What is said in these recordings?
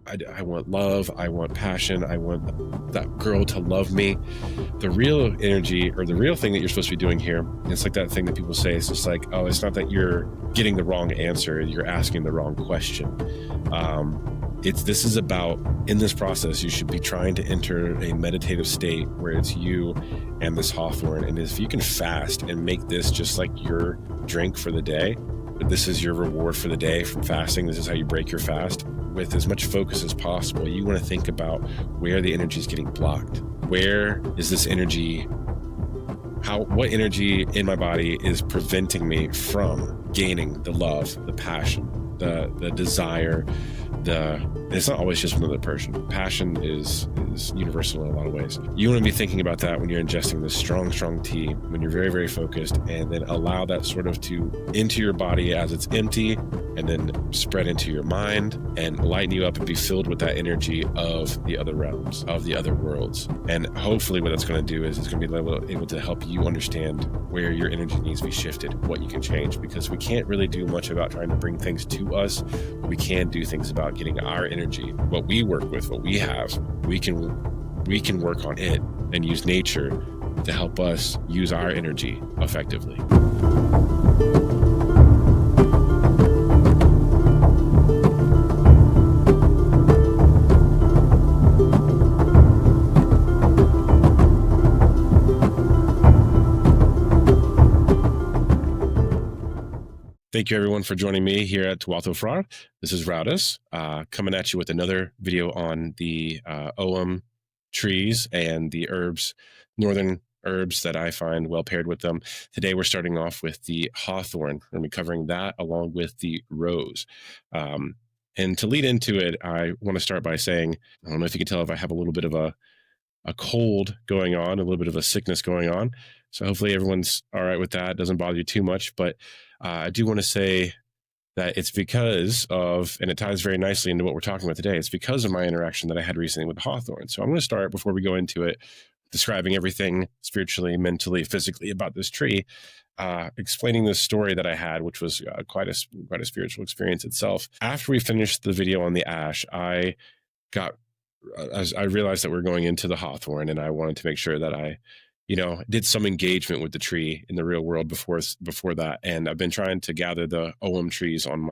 I want love. I want passion. I want that girl to love me. The real energy, or the real thing that you're supposed to be doing here, it's like that thing that people say. It's just like, oh, it's not that you're getting the wrong answer. You're asking the wrong question. This is about, in this process, you should be trying to enter a meditative state where it's you and this hawthorn. And if you can fast and make this just like your drink for the day, this is your reward for the day from fasting. This is how you break your fast. With as much focus as possible, you want to think about where the energy is getting blocked. Where is this energy? What energy in my body is preventing me from gaining the love, the passion, the desire, it's not always just one other person. Passion is universal in a lot of ways. You want to be thinking about that when you're ingesting this strong tea, when you're very, very focused, and then allow that sort of to into your body as it's empty, and then spread into your mind and lighten you up and be filled with that energy of the other realms, of the other worlds. And hopefully what that's going to do is it's going to be able to help you understand where your energy needs to be shifted, what you can change, because we can't really do much about trying to bring things to us, but we can do things about getting our energy, what we work with, what we have. We can work on it and use nature to help us use our energy effectively. Thank you, everyone, for joining me here at Hawthorn. This is Raudus, coming at you with another video on the Ogham trees and the herbs, northern herbs that I find well paired with them. Today, we're starting off with the hawthorn. We're going to be covering that along with the rose. And to lead into it, I want to start by saying, I don't know if you can tell if I have a little bit of a cold going on, a little bit of a sickness going on. So hopefully everyone's all right with that. It doesn't bother you too much. But I do want to say that it's because of, and it ties very nicely into what we're talking about today, it's because of my interaction that I had recently with the hawthorn. So I'm going to start, before we go into it, describing everything spiritually, mentally, physically about this tree, explaining this story that I had, which was quite a spiritual experience itself. After we finished the video on the ash, I realized that we're going into the hawthorn, and I wanted to make sure that I did some engagement with the tree in the real world before that. And I've been trying to gather the Ogham trees on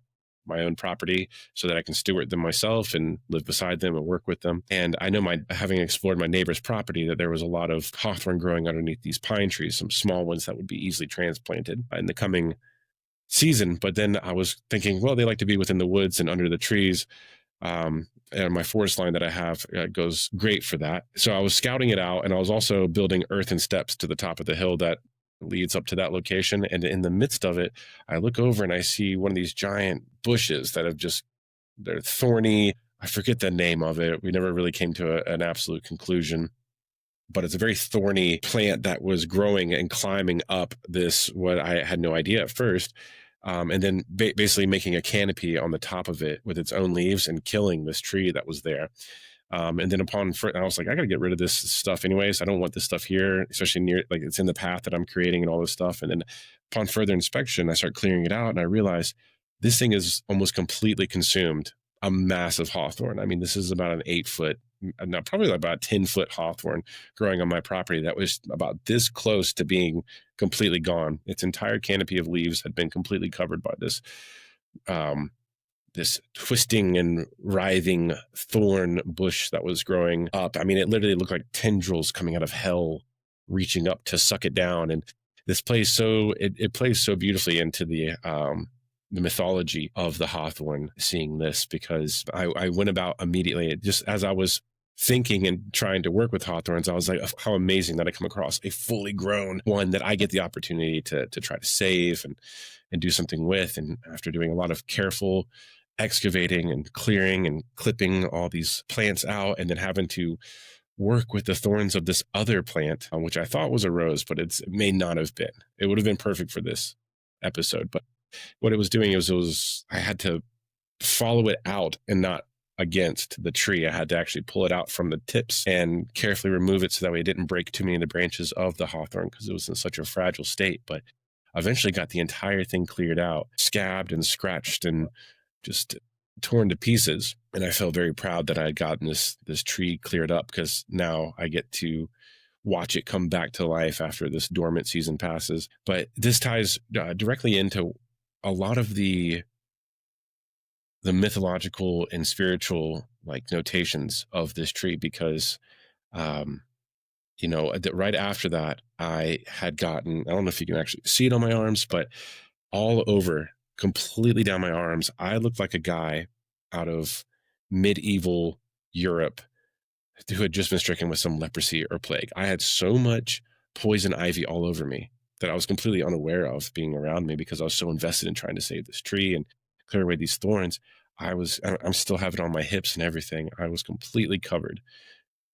my own property so that I can steward them myself and live beside them and work with them. And I know, having explored my neighbor's property, that there was a lot of hawthorn growing underneath these pine trees, some small ones that would be easily transplanted in the coming season. But then I was thinking, well, they like to be within the woods and under the trees. And my forest line that I have goes great for that. So I was scouting it out, and I was also building earthen steps to the top of the hill that leads up to that location. And in the midst of it, I look over and I see one of these giant bushes that they're thorny. I forget the name of it. We never really came to an absolute conclusion, but it's a very thorny plant that was growing and climbing up what I had no idea at first. And then basically making a canopy on the top of it with its own leaves and killing this tree that was there. And then I was like, I got to get rid of this stuff anyways. I don't want this stuff here, especially near, like, it's in the path that I'm creating and all this stuff. And then upon further inspection, I start clearing it out, and I realize this thing is almost completely consumed a massive hawthorn. I mean, this is about an 8-foot, probably about 10-foot hawthorn growing on my property that was about this close to being completely gone. Its entire canopy of leaves had been completely covered by this twisting and writhing thorn bush that was growing up. I mean, it literally looked like tendrils coming out of hell, reaching up to suck it down. And this plays it plays so beautifully into the mythology of the hawthorn, seeing this, because I went about immediately, just as I was thinking and trying to work with hawthorns, I was like, how amazing that I come across a fully grown one that I get the opportunity to try to save and do something with. And after doing a lot of careful excavating and clearing and clipping all these plants out, and then having to work with the thorns of this other plant, which I thought was a rose, but it may not have been. It would have been perfect for this episode, but what it was doing was I had to follow it out and not against the tree. I had to actually pull it out from the tips and carefully remove it so that way it didn't break too many of the branches of the hawthorn, because it was in such a fragile state. But eventually got the entire thing cleared out, scabbed and scratched, and just torn to pieces. And I felt very proud that I had gotten this tree cleared up, because now I get to watch it come back to life after this dormant season passes. But this ties directly into a lot of the mythological and spiritual like notations of this tree, because um right after that, I had gotten, I don't know if you can actually see it on my arms, but all over, completely down my arms, I looked like a guy out of medieval Europe who had just been stricken with some leprosy or plague. I had so much poison ivy all over me that I was completely unaware of being around me, because I was so invested in trying to save this tree and clear away these thorns. I'm still have it on my hips and everything. I was completely covered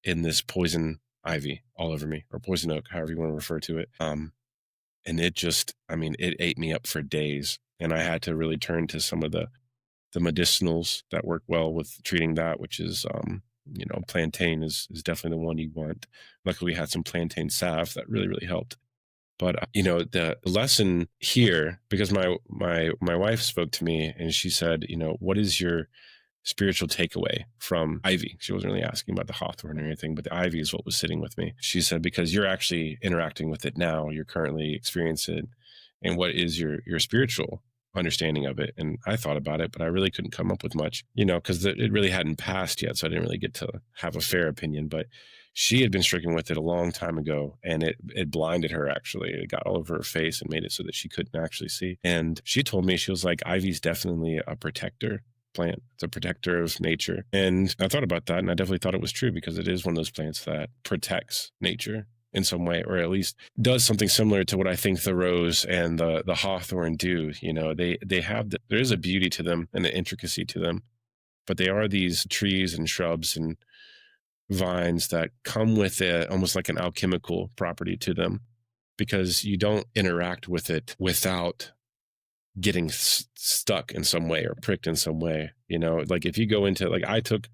in this poison ivy all over me, or poison oak, however you want to refer to it. And it just, I mean, it ate me up for days. And I had to really turn to some of the medicinals that work well with treating that, which is, plantain is definitely the one you want. Luckily, we had some plantain salve that really, really helped. But the lesson here, because my wife spoke to me and she said, what is your spiritual takeaway from ivy? She wasn't really asking about the hawthorn or anything, but the ivy is what was sitting with me. She said, because you're actually interacting with it now, you're currently experiencing it, and what is your spiritual understanding of it? And I thought about it, but I really couldn't come up with much, because it really hadn't passed yet, so I didn't really get to have a fair opinion. But she had been stricken with it a long time ago, and it blinded her. Actually, it got all over her face and made it so that she couldn't actually see. And she told me, she was like, ivy's definitely a protector plant. It's a protector of nature. And I thought about that, and I definitely thought it was true, because it is one of those plants that protects nature in some way, or at least does something similar to what I think the rose and the hawthorn do. They have there is a beauty to them and an intricacy to them, but they are these trees and shrubs and vines that come with almost like an alchemical property to them, because you don't interact with it without getting stuck in some way or pricked in some way. Like if you go into, like, I took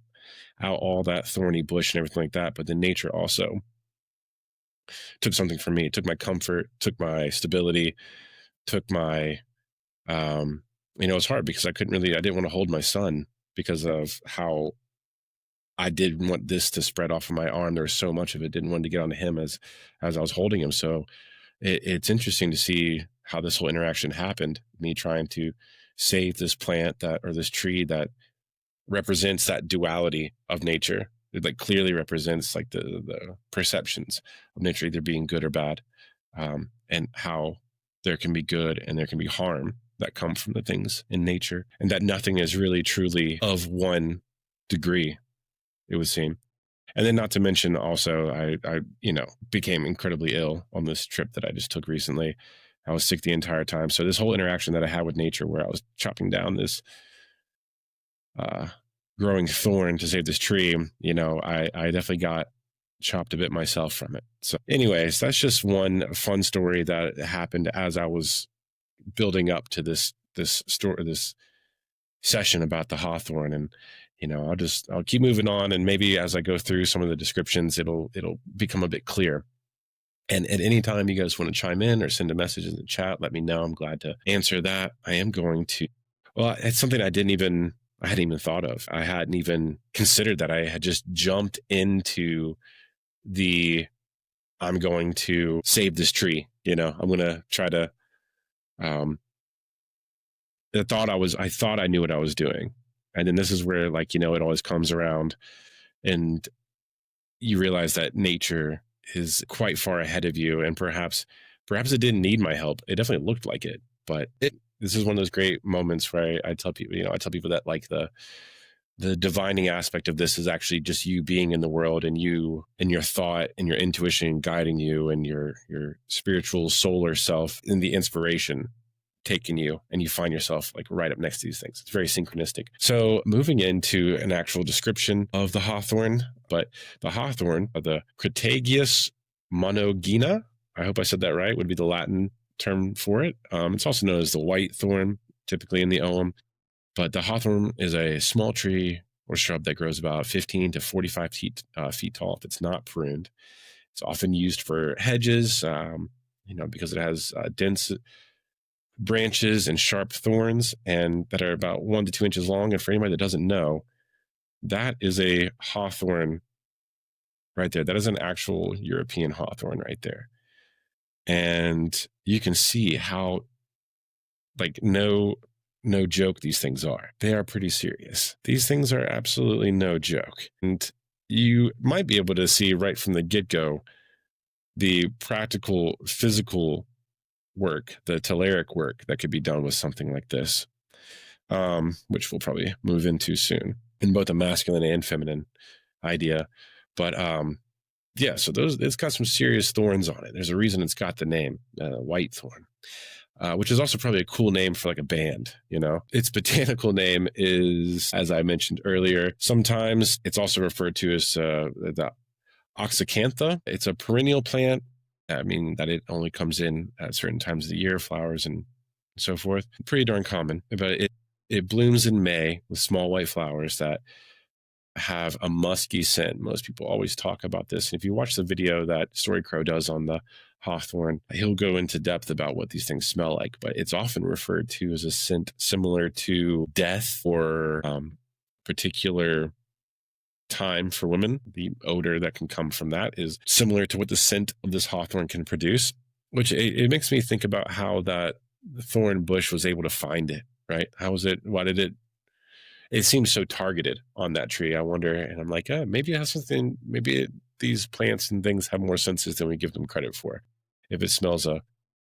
out all that thorny bush and everything like that, but then nature also took something from me. It took my comfort, took my stability, took my it's hard, because I didn't want to hold my son, because of how I did want this to spread off of my arm. There was so much of it, didn't want to get onto him as I was holding him. So it's interesting to see how this whole interaction happened, me trying to save this plant or this tree that represents that duality of nature. It like clearly represents like the perceptions of nature, either being good or bad, and how there can be good and there can be harm that come from the things in nature, and that nothing is really truly of one degree, it would seem. And then, not to mention, also, I became incredibly ill on this trip that I just took recently. I was sick the entire time. So this whole interaction that I had with nature, where I was chopping down this growing thorn to save this tree, I definitely got chopped a bit myself from it. So anyways, that's just one fun story that happened as I was building up to this story, this session about the hawthorn. And I'll keep moving on, and maybe as I go through some of the descriptions, it'll become a bit clear. And at any time you guys want to chime in or send a message in the chat, let me know. I'm glad to answer that. I am going to, well, it's something I hadn't even thought of. I hadn't even considered that. I had just jumped into I'm going to save this tree. I'm going to try to, I thought I knew what I was doing. And then this is where, like, it always comes around, and you realize that nature is quite far ahead of you, and perhaps it didn't need my help. It definitely looked like it, but this is one of those great moments where I tell people, that like the divining aspect of this is actually just you being in the world, and you and your thought and your intuition guiding you, and your spiritual solar self and the inspiration taking you, and you find yourself like right up next to these things. It's very synchronistic. So moving into an actual description of the hawthorn, but the hawthorn, the Crataegus monogena, I hope I said that right, would be the Latin term for it. It's also known as the white thorn, typically in the Ogham. But the hawthorn is a small tree or shrub that grows about 15 to 45 feet tall if it's not pruned. It's often used for hedges, because it has dense branches and sharp thorns, and that are about 1 to 2 inches long. And for anybody that doesn't know, that is a hawthorn right there. That is an actual European hawthorn right there. And you can see how, like, no joke these things are. They are pretty serious. These things are absolutely no joke. And you might be able to see right from the get-go the practical physical work, the telluric work that could be done with something like this, which we'll probably move into soon, in both a masculine and feminine idea. But yeah, so it's got some serious thorns on it. There's a reason it's got the name white thorn. Which is also probably a cool name for like a band, you know? Its botanical name is, as I mentioned earlier, sometimes it's also referred to as the oxycantha. It's a perennial plant. I mean, that it only comes in at certain times of the year, flowers and so forth. Pretty darn common, but it blooms in May with small white flowers that have a musky scent. Most people always talk about this. And if you watch the video that Story Crow does on the hawthorn, he'll go into depth about what these things smell like, but it's often referred to as a scent similar to death or particular time for women. The odor that can come from that is similar to what the scent of this hawthorn can produce, which it makes me think about how that thorn bush was able to find it, right? Why did it seems so targeted on that tree. I wonder, and I'm like, maybe it has something, these plants and things have more senses than we give them credit for. If it smells a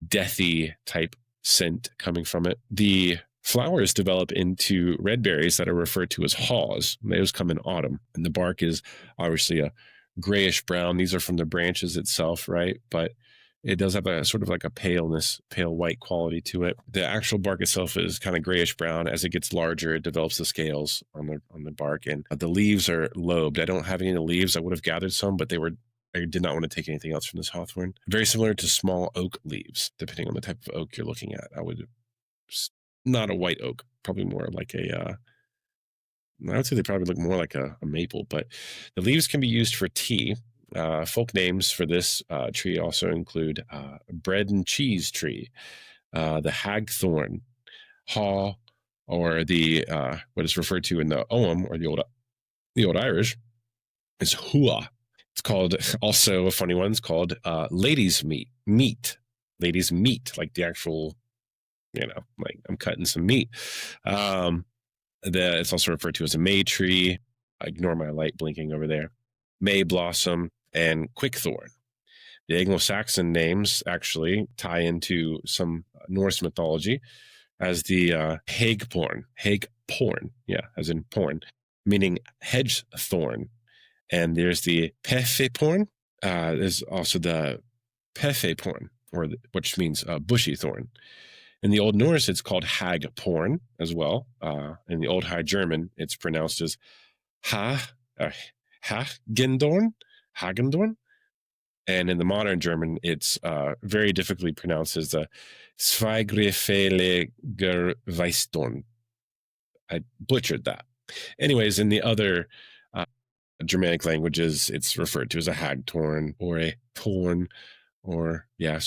deathy type scent coming from it. The flowers develop into red berries that are referred to as haws. Those come in autumn, and the bark is obviously a grayish brown. These are from the branches itself, right? But it does have a sort of like a pale white quality to it. The actual bark itself is kind of grayish brown. As it gets larger, it develops the scales on the bark, and the leaves are lobed. I don't have any of the leaves. I would have gathered some, but I did not want to take anything else from this hawthorn. Very similar to small oak leaves, depending on the type of oak you're looking at. Not a white oak, probably more like I would say they probably look more like a maple, but the leaves can be used for tea. Folk names for this tree also include bread and cheese tree, the hagthorn, haw, or the what is referred to in the Ogham or the old Irish is hua. It's called, also a funny one, it's called ladies' meat, like the actual, like I'm cutting some meat. It's also referred to as a May tree. I ignore my light blinking over there. May blossom and quickthorn. The Anglo-Saxon names actually tie into some Norse mythology as the hagporn, as in porn, meaning hedge thorn. And there's the pefeporn. There's also the pefeporn, which means bushy thorn. In the Old Norse, it's called hagporn as well. In the Old High German, it's pronounced as Hagendorn. And in the modern German, it's very difficultly pronounced as the Zweigrefelgerweistorn. I butchered that. Anyways, in the other Germanic languages, it's referred to as a hagtorn or a torn, so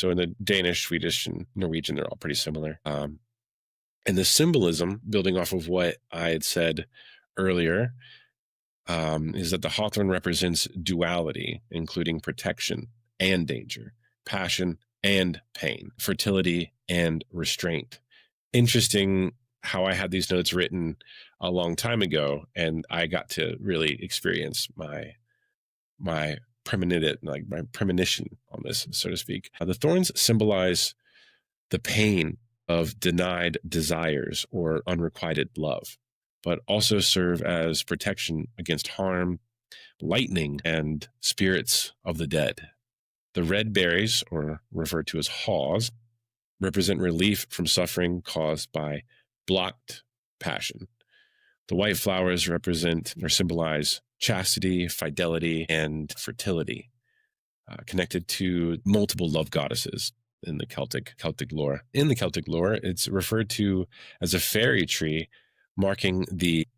in the Danish, Swedish, and Norwegian, they're all pretty similar. And the symbolism, building off of what I had said earlier, is that the hawthorn represents duality, including protection and danger, passion and pain, fertility and restraint. Interesting how I had these notes written a long time ago, and I got to really experience my premonition on this, so to speak. The thorns symbolize the pain of denied desires or unrequited love, but also serve as protection against harm, lightning, and spirits of the dead. The red berries, or referred to as haws, represent relief from suffering caused by blocked passion. The white flowers represent or symbolize chastity, fidelity, and fertility, connected to multiple love goddesses in the Celtic lore. In the Celtic lore, it's referred to as a fairy tree, marking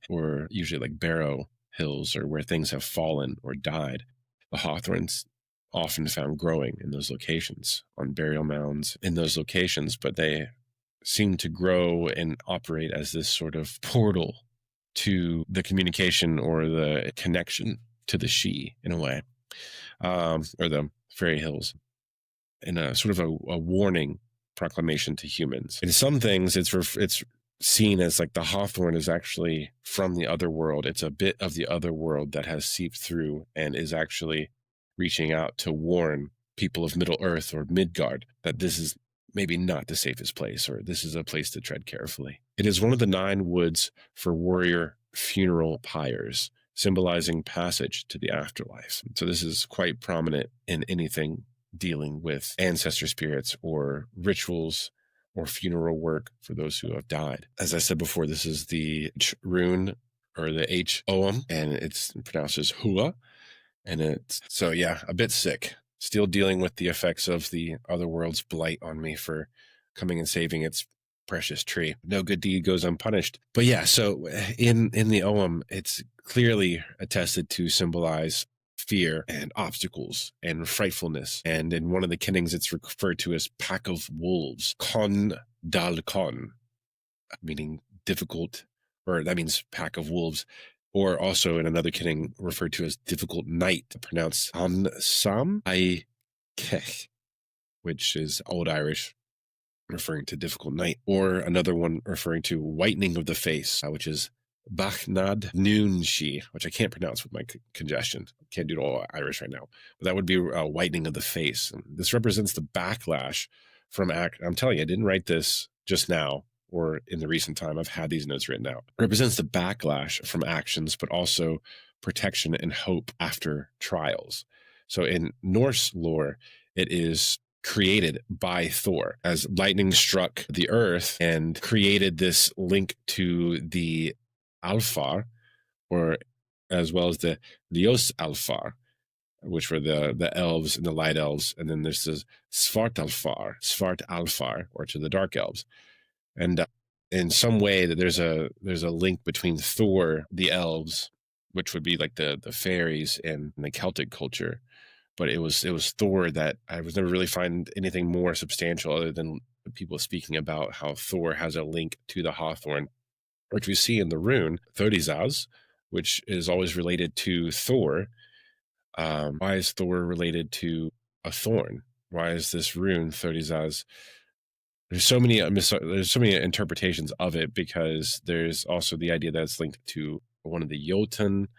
or usually like barrow hills, or where things have fallen or died. The hawthorns often found growing in those locations, on burial mounds in those locations, but they seem to grow and operate as this sort of portal to the communication or the connection to the Sidhe in a way, or the fairy hills, in a sort of a warning proclamation to humans. In some things, it's seen as like the hawthorn is actually from the other world. It's a bit of the other world that has seeped through and is actually reaching out to warn people of Middle Earth or Midgard that this is maybe not the safest place, or this is a place to tread carefully. It is one of the 9 woods for warrior funeral pyres, symbolizing passage to the afterlife. So this is quite prominent in anything dealing with ancestor spirits or rituals or funeral work for those who have died. As I said before, this is the H rune, or the H ogham, and it's pronounced as hua. And it's, so yeah, a bit sick. Still dealing with the effects of the other world's blight on me for coming and saving its precious tree. No good deed goes unpunished. But yeah, so in the ogham, it's clearly attested to symbolize fear and obstacles and frightfulness. And in one of the kennings, it's referred to as pack of wolves, con dal con, meaning difficult, or that means pack of wolves. Or also in another kenning referred to as difficult night, pronounced an sam I kech, which is Old Irish referring to difficult night. Or another one referring to whitening of the face, which is Bachnad Noonshi, which I can't pronounce with my congestion. I can't do it all Irish right now. But that would be a whitening of the face. And this represents the backlash from act. I'm telling you, I didn't write this just now or in the recent time. I've had these notes written out. It represents the backlash from actions, but also protection and hope after trials. So in Norse lore, it is created by Thor as lightning struck the earth and created this link to the Alfar, or as well as the Ljós Alfar, which were the elves and the light elves. And then there's this Svart Alfar, or to the dark elves. And in some way that there's a link between Thor, the elves, which would be like the fairies in the Celtic culture. But it was Thor that I was never really find anything more substantial other than people speaking about how Thor has a link to the hawthorn, which we see in the rune Thordizaz, which is always related to Thor. Why is Thor related to a thorn? Why is this rune Thordizaz? There's so many interpretations of it, because there's also the idea that it's linked to one of the Jotun.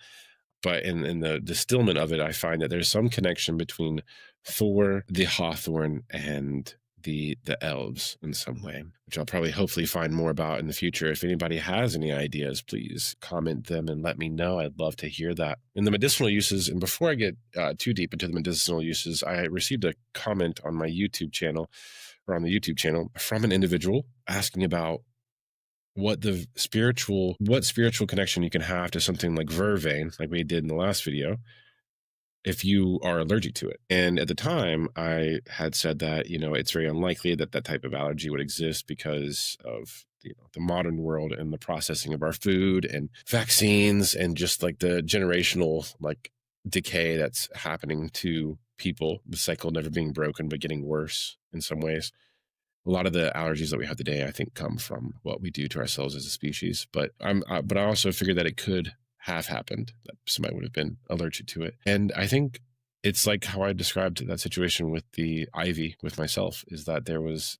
But in the distillment of it, I find that there's some connection between Thor, the hawthorn, and the elves in some way, which I'll probably hopefully find more about in the future. If anybody has any ideas, please comment them and let me know. I'd love to hear that. In the medicinal uses, and before I get too deep into the medicinal uses, I received a comment on my YouTube channel, or on the YouTube channel, from an individual asking about what spiritual connection you can have to something like vervain, like we did in the last video, if you are allergic to it. And at the time, I had said that, it's very unlikely that that type of allergy would exist because of the modern world and the processing of our food and vaccines, and just like the generational decay that's happening to people, the cycle never being broken but getting worse in some ways. A lot of the allergies that we have today, I think, come from what we do to ourselves as a species. But I also figured that it could have happened, that somebody would have been allergic to it. And I think it's like how I described that situation with the ivy with myself, is that there is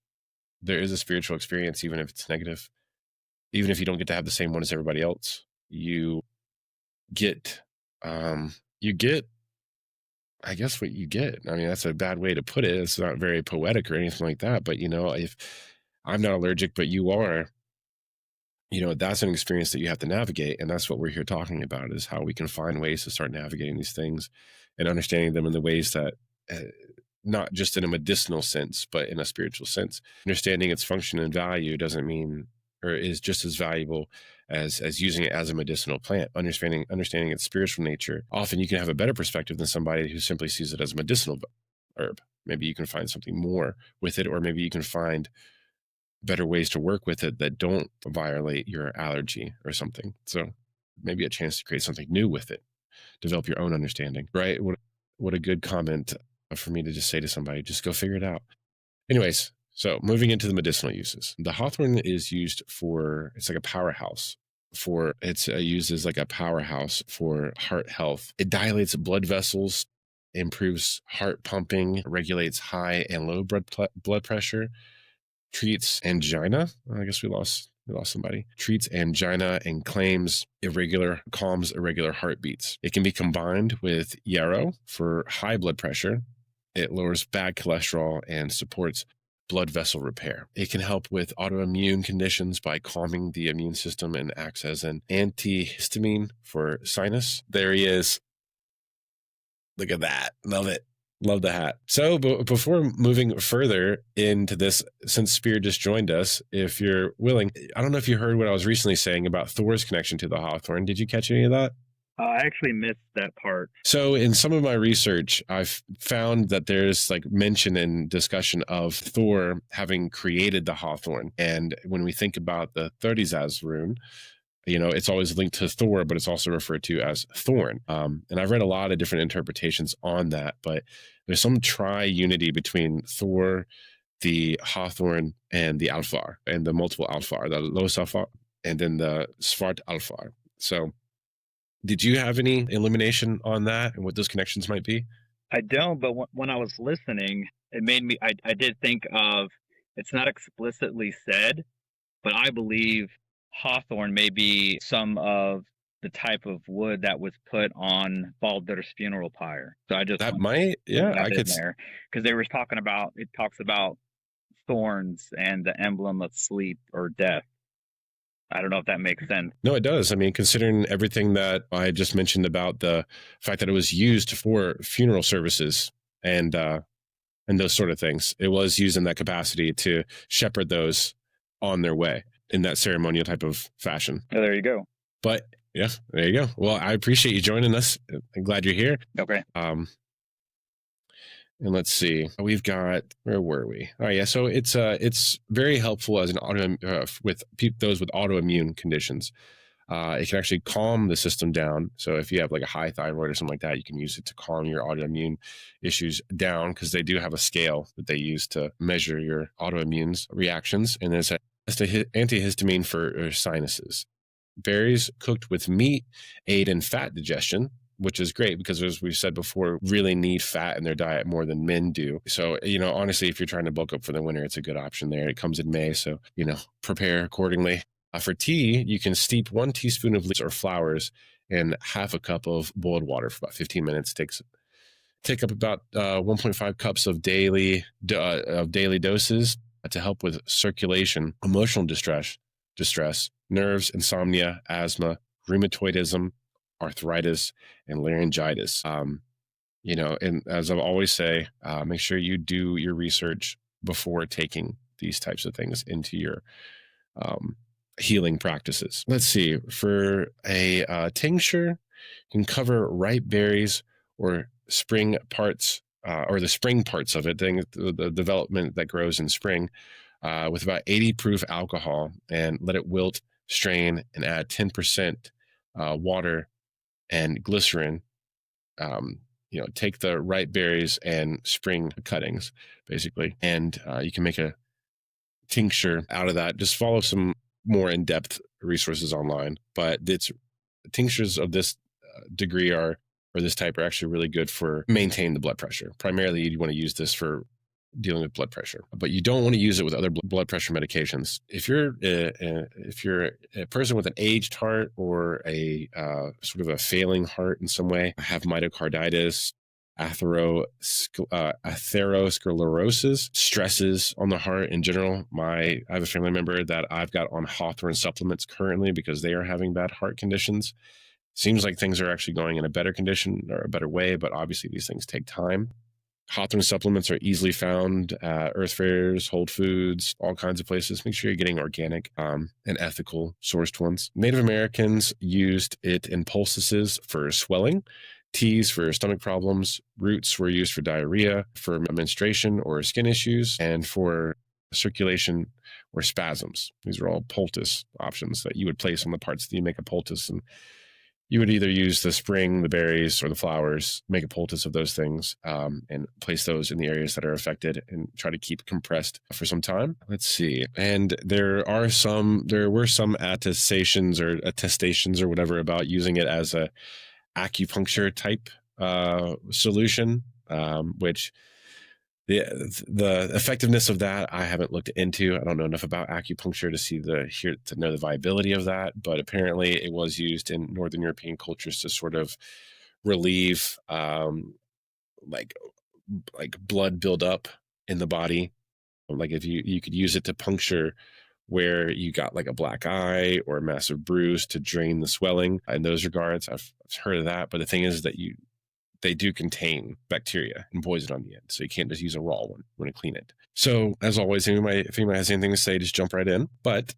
a spiritual experience, even if it's negative, even if you don't get to have the same one as everybody else. You get I guess what you get. I mean, that's a bad way to put it. It's not very poetic or anything like that. But, if I'm not allergic, but you are, that's an experience that you have to navigate. And that's what we're here talking about, is how we can find ways to start navigating these things and understanding them in the ways that, not just in a medicinal sense, but in a spiritual sense. Understanding its function and value doesn't mean, or is just as valuable as using it as a medicinal plant. Understanding its spiritual nature, often you can have a better perspective than somebody who simply sees it as a medicinal herb. Maybe you can find something more with it, or maybe you can find better ways to work with it that don't violate your allergy or something. So maybe a chance to create something new with it, develop your own understanding, right? What a good comment for me to just say to somebody, just go figure it out. Anyways, So moving into the medicinal uses, the hawthorn is used for, it's like a powerhouse for, it's used as like a powerhouse for heart health. It dilates blood vessels, improves heart pumping, regulates high and low blood pressure, treats angina. I guess we lost somebody. Treats angina and calms irregular heartbeats. It can be combined with yarrow for high blood pressure. It lowers bad cholesterol and supports blood vessel repair. It can help with autoimmune conditions by calming the immune system and acts as an antihistamine for sinus. There he is. Look at that. Love it. Love the hat. So before moving further into this, since Spear just joined us, if you're willing, I don't know if you heard what I was recently saying about Thor's connection to the hawthorn. Did you catch any of that? I actually missed that part. So in some of my research, I've found that there's like mention and discussion of Thor having created the hawthorn. And when we think about the Thurisaz rune, you know, it's always linked to Thor, but it's also referred to as thorn. And I've read a lot of different interpretations on that, but there's some tri-unity between Thor, the hawthorn, and the alfar, and the multiple alfar, the Los alfar, and then the Svart alfar. So did you have any illumination on that and what those connections might be? I don't, but when I was listening, it made me, I did think of, it's not explicitly said, but I believe hawthorn may be some of the type of wood that was put on Baldur's funeral pyre. So I just That might, yeah, I could. there because they were talking about, it talks about thorns and the emblem of sleep or death. I don't know if that makes sense. No, it does. I mean, considering everything that I just mentioned about the fact that it was used for funeral services and those sort of things, it was used in that capacity to shepherd those on their way in that ceremonial type of fashion. Oh, there you go. But yeah, there you go. Well, I appreciate you joining us. I'm glad you're here. Okay. And let's see, we've got, where were we? Oh yeah, so it's very helpful as an with those with autoimmune conditions. It can actually calm the system down. So if you have like a high thyroid or something like that, you can use it to calm your autoimmune issues down, because they do have a scale that they use to measure your autoimmune reactions. And it's an antihistamine for sinuses. Berries cooked with meat aid in fat digestion, which is great because, as we said before, really need fat in their diet more than men do. So, you know, honestly, if you're trying to bulk up for the winter, it's a good option there. It comes in May, so, you know, prepare accordingly. For tea, you can steep 1 teaspoon of leaves or flowers in half a cup of boiled water for about 15 minutes. Take up about 1.5 cups of daily doses to help with circulation, emotional distress, nerves, insomnia, asthma, rheumatoidism, arthritis, and laryngitis. You know, and as I always say, make sure you do your research before taking these types of things into your healing practices. Let's see, for a tincture, you can cover ripe berries or spring parts, or the spring parts of it, the development that grows in spring, with about 80 proof alcohol, and let it wilt, strain, and add 10% water and glycerin. You know, take the ripe berries and spring cuttings, basically, and you can make a tincture out of that. Just follow some more in-depth resources online, but it's tinctures of this degree or this type are actually really good for maintaining the blood pressure. Primarily, you want to use this for dealing with blood pressure, but you don't want to use it with other blood pressure medications. If you're a person with an aged heart or a sort of a failing heart in some way, have myocarditis, atherosclerosis, stresses on the heart in general. I have a family member that I've got on hawthorn supplements currently because they are having bad heart conditions. Seems like things are actually going in a better condition or a better way, but obviously these things take time. Hawthorn supplements are easily found at Earth Fairs, Whole Foods, all kinds of places. Make sure you're getting organic and ethical sourced ones. Native Americans used it in poultices for swelling, teas for stomach problems, roots were used for diarrhea, for menstruation or skin issues, and for circulation or spasms. These are all poultice options that you would place on the parts that you make a poultice, and you would either use the spring, the berries, or the flowers, make a poultice of those things, and place those in the areas that are affected and try to keep compressed for some time. Let's see. And there were some attestations or whatever about using it as a acupuncture type solution, which the effectiveness of that I haven't looked into. I don't know enough about acupuncture to know the viability of that, but apparently it was used in Northern European cultures to sort of relieve like blood buildup in the body. Like if you could use it to puncture where you got like a black eye or a massive bruise to drain the swelling. In those regards, I've heard of that, but the thing is that they do contain bacteria and poison on the end. So you can't just use a raw one when you clean it. So as always, if anybody has anything to say, just jump right in. But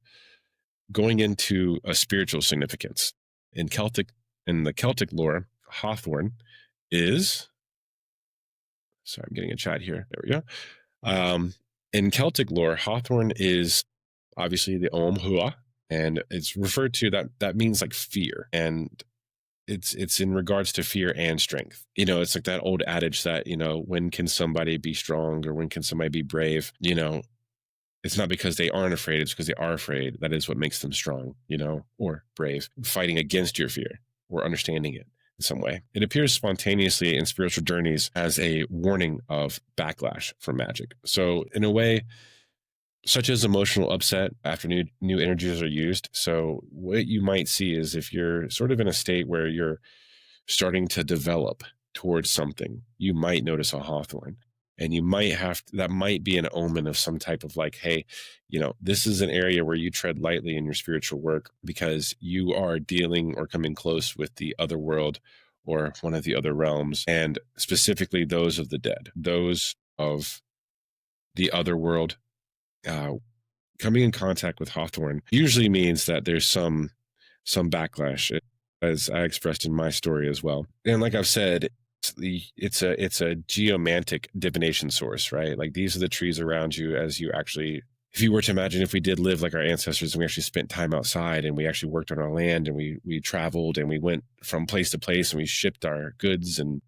going into a spiritual significance in the Celtic lore, Hawthorn is, sorry, I'm getting a chat here. There we go. In Celtic lore, Hawthorn is obviously the Ogham Hua, and it's referred to that means like fear, and it's in regards to fear and strength. It's like that old adage that, when can somebody be strong or when can somebody be brave? It's not because they aren't afraid, it's because they are afraid. That is what makes them strong, or brave, fighting against your fear or understanding it in some way. It appears spontaneously in spiritual journeys as a warning of backlash from magic. So in a way, such as emotional upset after new energies are used. So what you might see is if you're sort of in a state where you're starting to develop towards something, you might notice a hawthorn, and that might be an omen of some type of like, hey, this is an area where you tread lightly in your spiritual work because you are dealing or coming close with the other world or one of the other realms, and specifically those of the dead, those of the other world. Coming in contact with hawthorn usually means that there's some backlash, as I expressed in my story as well. And like I've said, it's a geomantic divination source, right? Like these are the trees around you as you actually, if you were to imagine if we did live like our ancestors and we actually spent time outside and we actually worked on our land and we traveled and we went from place to place and we shipped our goods, and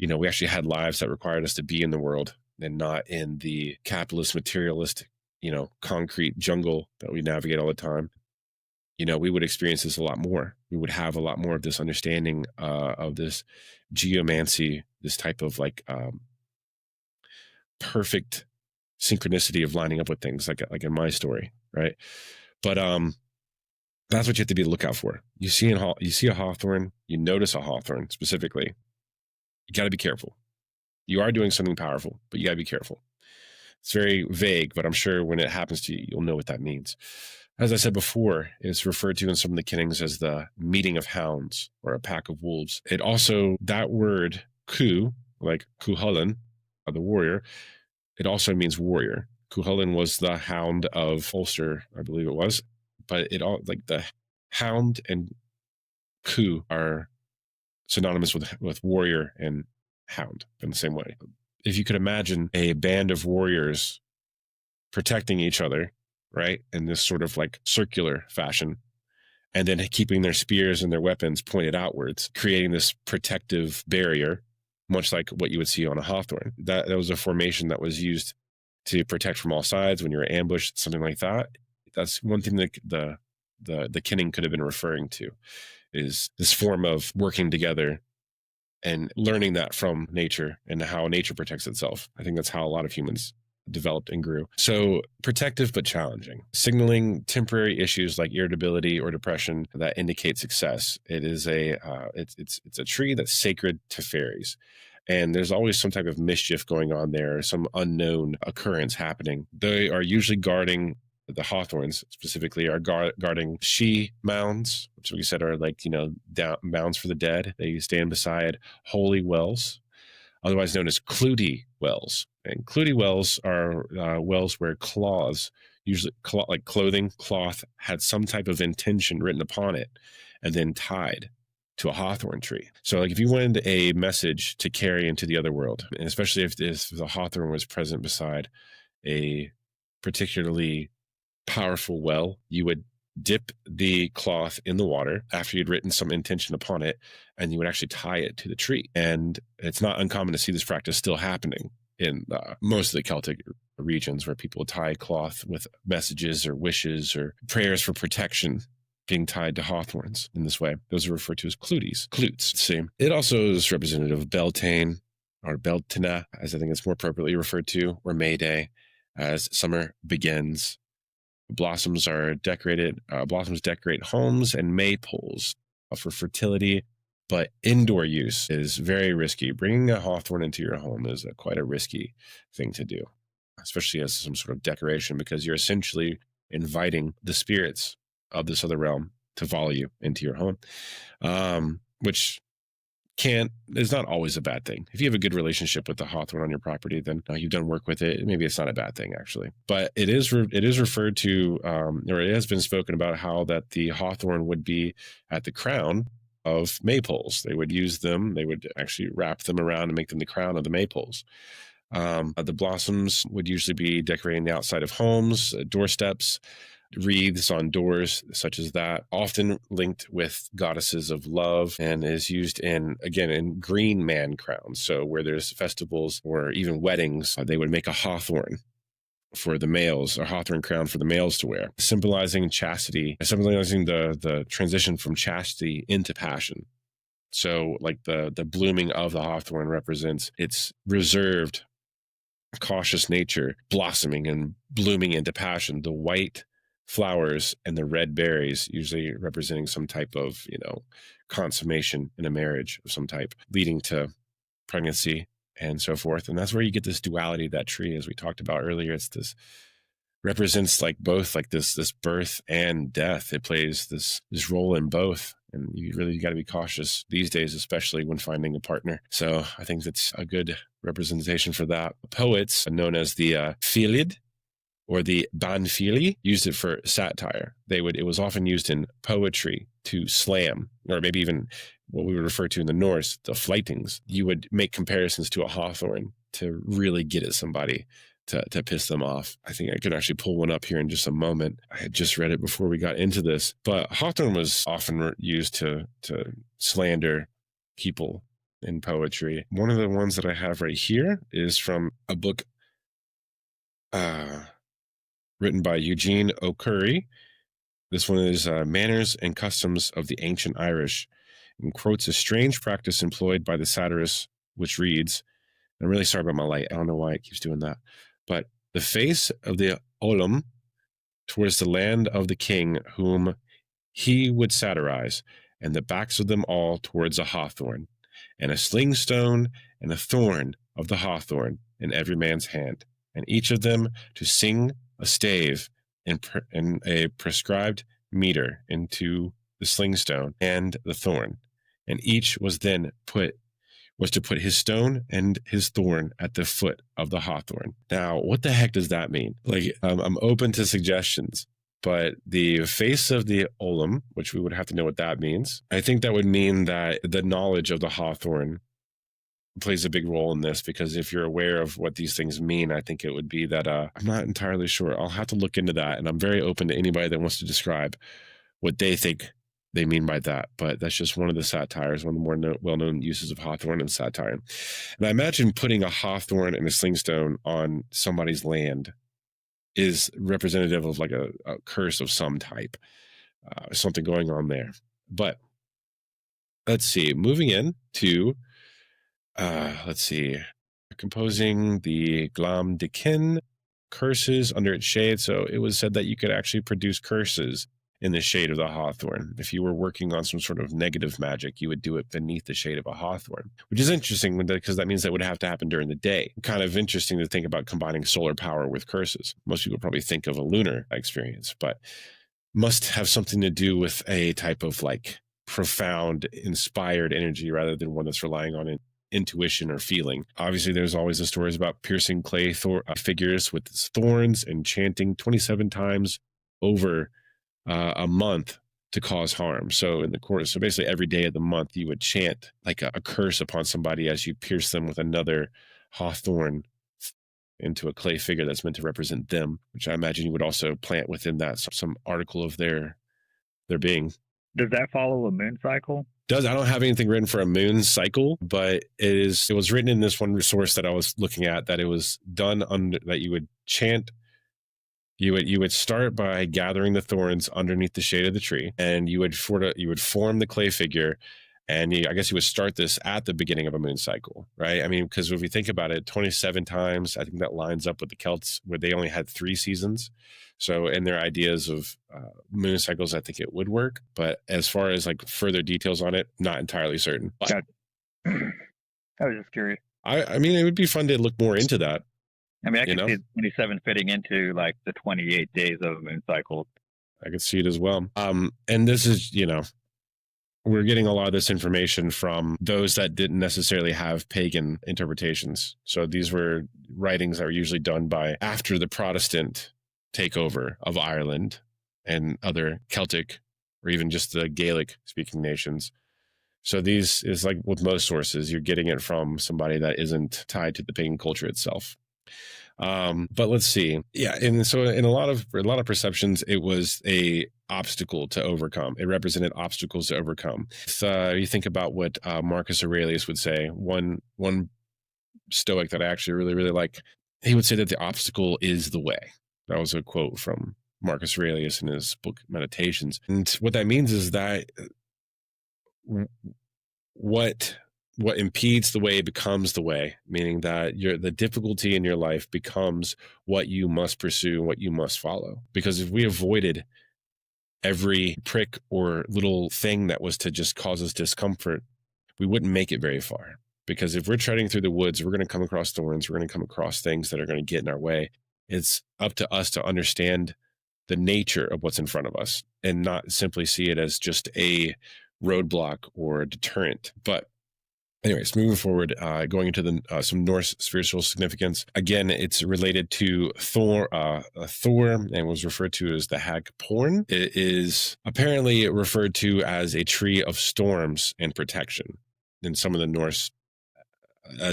we actually had lives that required us to be in the world and not in the capitalist, materialist, concrete jungle that we navigate all the time. We would experience this a lot more. We would have a lot more of this understanding of this geomancy, this type of like perfect synchronicity of lining up with things, like in my story, right? But that's what you have to be on the lookout for. You see a hawthorn, you notice a hawthorn specifically, you got to be careful. You are doing something powerful, but you got to be careful. It's very vague, but I'm sure when it happens to you, you'll know what that means. As I said before, it's referred to in some of the kennings as the meeting of hounds or a pack of wolves. It also, that word ku, like Cuchulainn, the warrior, it also means warrior. Cuchulainn was the hound of Ulster, I believe it was, but it all, like the hound and ku are synonymous with warrior and hound in the same way. If you could imagine a band of warriors protecting each other, right, in this sort of like circular fashion, and then keeping their spears and their weapons pointed outwards, creating this protective barrier, much like what you would see on a hawthorn. That was a formation that was used to protect from all sides when you were ambushed, something like that. That's one thing that the kenning could have been referring to, is this form of working together and learning that from nature and how nature protects itself. I think that's how a lot of humans developed and grew. So protective but challenging, signaling temporary issues like irritability or depression that indicate success. It is it's a tree that's sacred to fairies, and there's always some type of mischief going on there, some unknown occurrence happening. They are usually guarding, the hawthorns specifically are guarding she mounds, which we said are like, mounds for the dead. They stand beside holy wells, otherwise known as Clootie wells. And Clootie wells are wells where claws, usually like clothing, cloth, had some type of intention written upon it and then tied to a hawthorn tree. So like if you wanted a message to carry into the other world, and especially if the hawthorn was present beside a particularly powerful well, you would dip the cloth in the water after you'd written some intention upon it, and you would actually tie it to the tree. And it's not uncommon to see this practice still happening in most of the Celtic regions, where people tie cloth with messages or wishes or prayers for protection being tied to hawthorns in this way. Those are referred to as clutes. See, it also is representative of Beltane or Beltina, as I think it's more appropriately referred to, or May Day, as summer begins. Blossoms decorate homes and maypoles for fertility, but indoor use is very risky. Bringing a hawthorn into your home is quite a risky thing to do, especially as some sort of decoration, because you're essentially inviting the spirits of this other realm to follow you into your home, which is not always a bad thing. If you have a good relationship with the hawthorn on your property, then you've done work with it. Maybe it's not a bad thing, actually. But it is referred to, or it has been spoken about, how that the hawthorn would be at the crown of maypoles. They would use them. They would actually wrap them around and make them the crown of the maypoles. The blossoms would usually be decorating the outside of homes, doorsteps, wreaths on doors, such as that, often linked with goddesses of love, and is used in green man crowns. So where there's festivals or even weddings, they would make a hawthorn for the males, a hawthorn crown for the males to wear, symbolizing chastity, symbolizing the transition from chastity into passion. So like the blooming of the hawthorn represents its reserved, cautious nature blossoming and blooming into passion. The white flowers and the red berries usually representing some type of, consummation in a marriage of some type, leading to pregnancy and so forth. And that's where you get this duality of that tree, as we talked about earlier. It's this represents like both, like this birth and death. It plays this role in both. And you really got to be cautious these days, especially when finding a partner. So I think that's a good representation for that. Poets, known as the Philid or the Banfili, used it for satire. It was often used in poetry to slam, or maybe even what we would refer to in the Norse, the flightings. You would make comparisons to a hawthorn to really get at somebody, to piss them off. I think I could actually pull one up here in just a moment. I had just read it before we got into this, but hawthorn was often used to slander people in poetry. One of the ones that I have right here is from a book written by Eugene O'Curry. This one is Manners and Customs of the Ancient Irish, and quotes a strange practice employed by the satirists, which reads, I'm really sorry about my light. I don't know why it keeps doing that. But the face of the Ollum towards the land of the king whom he would satirize, and the backs of them all towards a hawthorn, and a sling stone and a thorn of the hawthorn in every man's hand, and each of them to sing a stave in a prescribed meter into the sling stone and the thorn, and each was then to put his stone and his thorn at the foot of the hawthorn. Now, what the heck does that mean? Like, I'm open to suggestions, but the face of the Ollum, which we would have to know what that means, I think that would mean that the knowledge of the hawthorn plays a big role in this, because if you're aware of what these things mean, I think it would be that I'm not entirely sure. I'll have to look into that, and I'm very open to anybody that wants to describe what they think they mean by that. But that's just one of the satires, one of the more well-known uses of hawthorn and satire. And I imagine putting a hawthorn and a slingstone on somebody's land is representative of like a curse of some type, something going on there. But let's see, moving in to composing the Glam de Kin, curses under its shade. So it was said that you could actually produce curses in the shade of the hawthorn. If you were working on some sort of negative magic, you would do it beneath the shade of a hawthorn, which is interesting because that means that would have to happen during the day. Kind of interesting to think about combining solar power with curses. Most people probably think of a lunar experience, but must have something to do with a type of like profound, inspired energy rather than one that's relying on intuition or feeling. Obviously, there's always the stories about piercing clay figures with thorns and chanting 27 times over a month to cause harm. So basically every day of the month, you would chant like a curse upon somebody as you pierce them with another hawthorn into a clay figure that's meant to represent them, which I imagine you would also plant within that some article of their their being. Does that follow a moon cycle? I don't have anything written for a moon cycle, but it was written in this one resource that I was looking at, that it was done under, that you would chant. You would start by gathering the thorns underneath the shade of the tree, and you would form the clay figure, and I guess you would start this at the beginning of a moon cycle, right? I mean, because if we think about it, 27 times, I think that lines up with the Celts, where they only had 3 seasons. So in their ideas of moon cycles, I think it would work. But as far as like further details on it, not entirely certain. But I was just curious. I mean, it would be fun to look more into that. I mean, I can see 27 fitting into like the 28 days of a moon cycle. I could see it as well. And this is, we're getting a lot of this information from those that didn't necessarily have pagan interpretations. So these were writings that were usually done by after the Protestant takeover of Ireland and other Celtic or even just the Gaelic speaking nations. So these is like with most sources, you're getting it from somebody that isn't tied to the pagan culture itself. But let's see. Yeah. And so in a lot of perceptions, it was a obstacle to overcome. It represented obstacles to overcome. If you think about what Marcus Aurelius would say, one Stoic that I actually really, really like, he would say that the obstacle is the way. That was a quote from Marcus Aurelius in his book Meditations. And what that means is that what impedes the way becomes the way, meaning that the difficulty in your life becomes what you must pursue, what you must follow. Because if we avoided every prick or little thing that was to just cause us discomfort, we wouldn't make it very far. Because if we're treading through the woods, we're going to come across thorns, we're going to come across things that are going to get in our way. It's up to us to understand the nature of what's in front of us and not simply see it as just a roadblock or a deterrent. But anyways, moving forward, going into some Norse spiritual significance. Again, it's related to Thor, and was referred to as the hag porn. It is apparently referred to as a tree of storms and protection in some of the Norse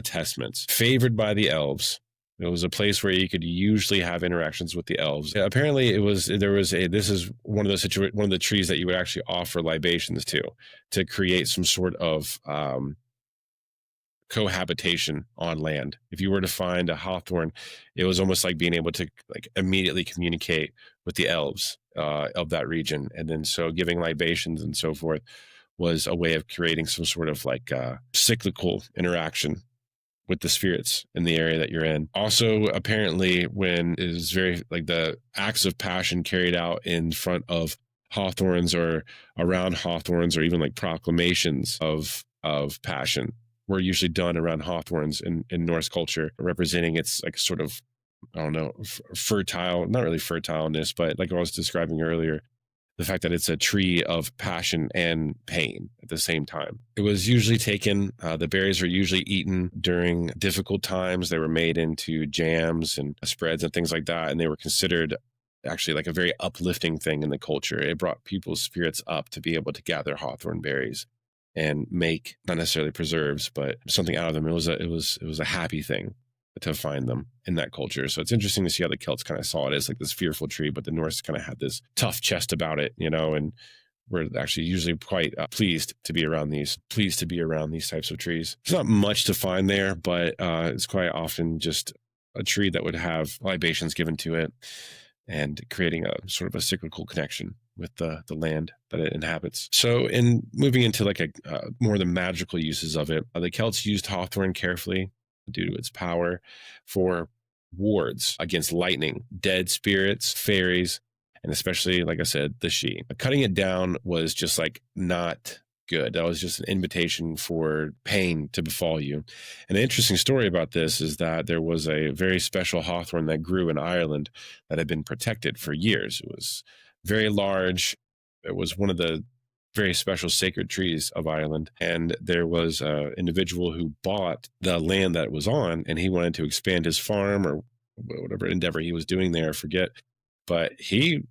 testaments. Favored by the elves. It was a place where you could usually have interactions with the elves. Apparently, this is one of the trees that you would actually offer libations to create some sort of cohabitation on land. If you were to find a hawthorn, it was almost like being able to like immediately communicate with the elves of that region. And then so giving libations and so forth was a way of creating some sort of like cyclical interaction with the spirits in the area that you're in. Also, apparently, when it is very like the acts of passion carried out in front of hawthorns or around hawthorns, or even like proclamations of passion, were usually done around hawthorns in Norse culture, representing its like sort of, I don't know, fertile, not really fertileness, but like I was describing earlier, the fact that it's a tree of passion and pain at the same time. It was usually taken, the berries were usually eaten during difficult times. They were made into jams and spreads and things like that. And they were considered actually like a very uplifting thing in the culture. It brought people's spirits up to be able to gather hawthorn berries and make not necessarily preserves, but something out of them. It was a happy thing to find them in that culture. So it's interesting to see how the Celts kind of saw it as like this fearful tree, but the Norse kind of had this tough chest about it, and we're actually usually quite pleased to be around these types of trees. There's not much to find there, but it's quite often just a tree that would have libations given to it and creating a sort of a cyclical connection with the land that it inhabits. So in moving into like more the magical uses of it, the Celts used hawthorn carefully due to its power for wards against lightning, dead spirits, fairies, and especially, like I said, the Sidhe. Cutting it down was just like not good. That was just an invitation for pain to befall you. And the interesting story about this is that there was a very special hawthorn that grew in Ireland that had been protected for years. It was very large. It was one of the very special sacred trees of Ireland. And there was an individual who bought the land that it was on, and he wanted to expand his farm or whatever endeavor he was doing there, I forget. But he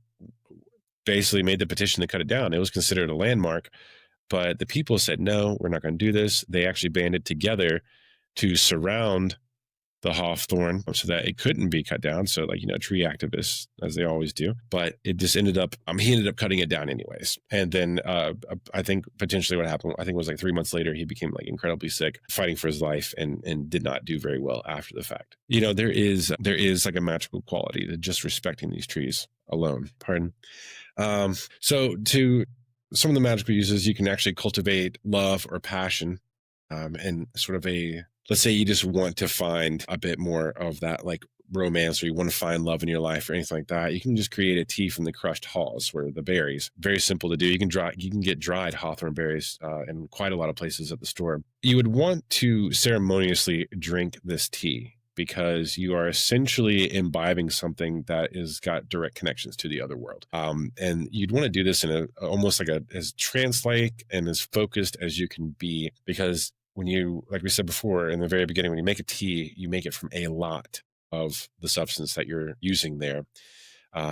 basically made the petition to cut it down. It was considered a landmark, but the people said, no, we're not going to do this. They actually banded together to surround the hawthorn so that it couldn't be cut down. So like, tree activists, as they always do, but it just ended up, he ended up cutting it down anyways. And then I think potentially what happened, I think it was like 3 months later, he became like incredibly sick, fighting for his life, and did not do very well after the fact. There is like a magical quality to just respecting these trees alone. Pardon. So to some of the magical uses, you can actually cultivate love or passion, and sort of let's say you just want to find a bit more of that like romance, or you want to find love in your life or anything like that. You can just create a tea from the crushed hulls, where the berries, very simple to do. You can get dried hawthorn berries in quite a lot of places at the store. You would want to ceremoniously drink this tea, because you are essentially imbibing something that is got direct connections to the other world. And you'd want to do this in almost like as trance-like and as focused as you can be, because when you, like we said before in the very beginning, when you make a tea, you make it from a lot of the substance that you're using there.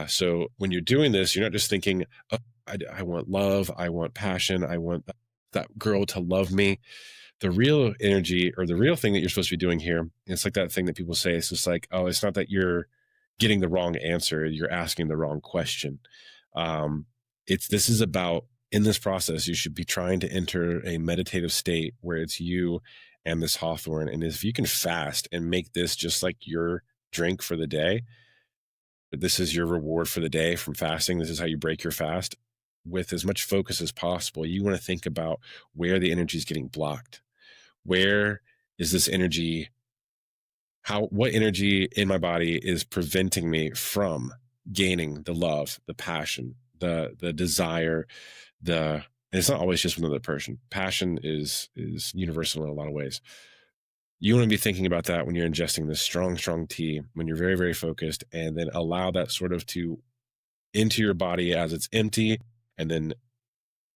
So when you're doing this, you're not just thinking, oh, I want love, I want passion, I want that girl to love me. The real energy, or the real thing that you're supposed to be doing here, it's like that thing that people say, it's just like, oh, it's not that you're getting the wrong answer, you're asking the wrong question. This is about, in this process, you should be trying to enter a meditative state where it's you and this hawthorn. And if you can fast and make this just like your drink for the day, this is your reward for the day from fasting, this is how you break your fast, with as much focus as possible, you want to think about where the energy is getting blocked. Where is this energy? What energy in my body is preventing me from gaining the love, the passion, the desire, and it's not always just with another person. Passion is universal in a lot of ways. You want to be thinking about that when you're ingesting this strong tea, when you're very, very focused, and then allow that sort of to into your body as it's empty, and then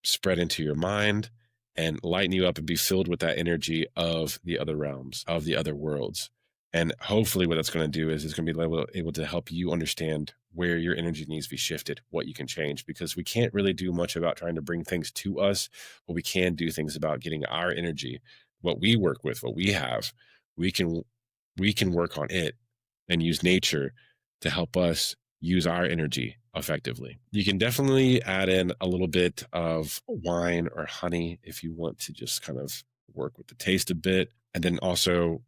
spread into your mind and lighten you up and be filled with that energy of the other realms, of the other worlds. And hopefully what that's going to do is it's going to be able to help you understand where your energy needs to be shifted, what you can change, because we can't really do much about trying to bring things to us, but we can do things about getting our energy, what we work with, what we have. We can work on it and use nature to help us use our energy effectively. You can definitely add in a little bit of wine or honey if you want to just kind of work with the taste a bit. And then also,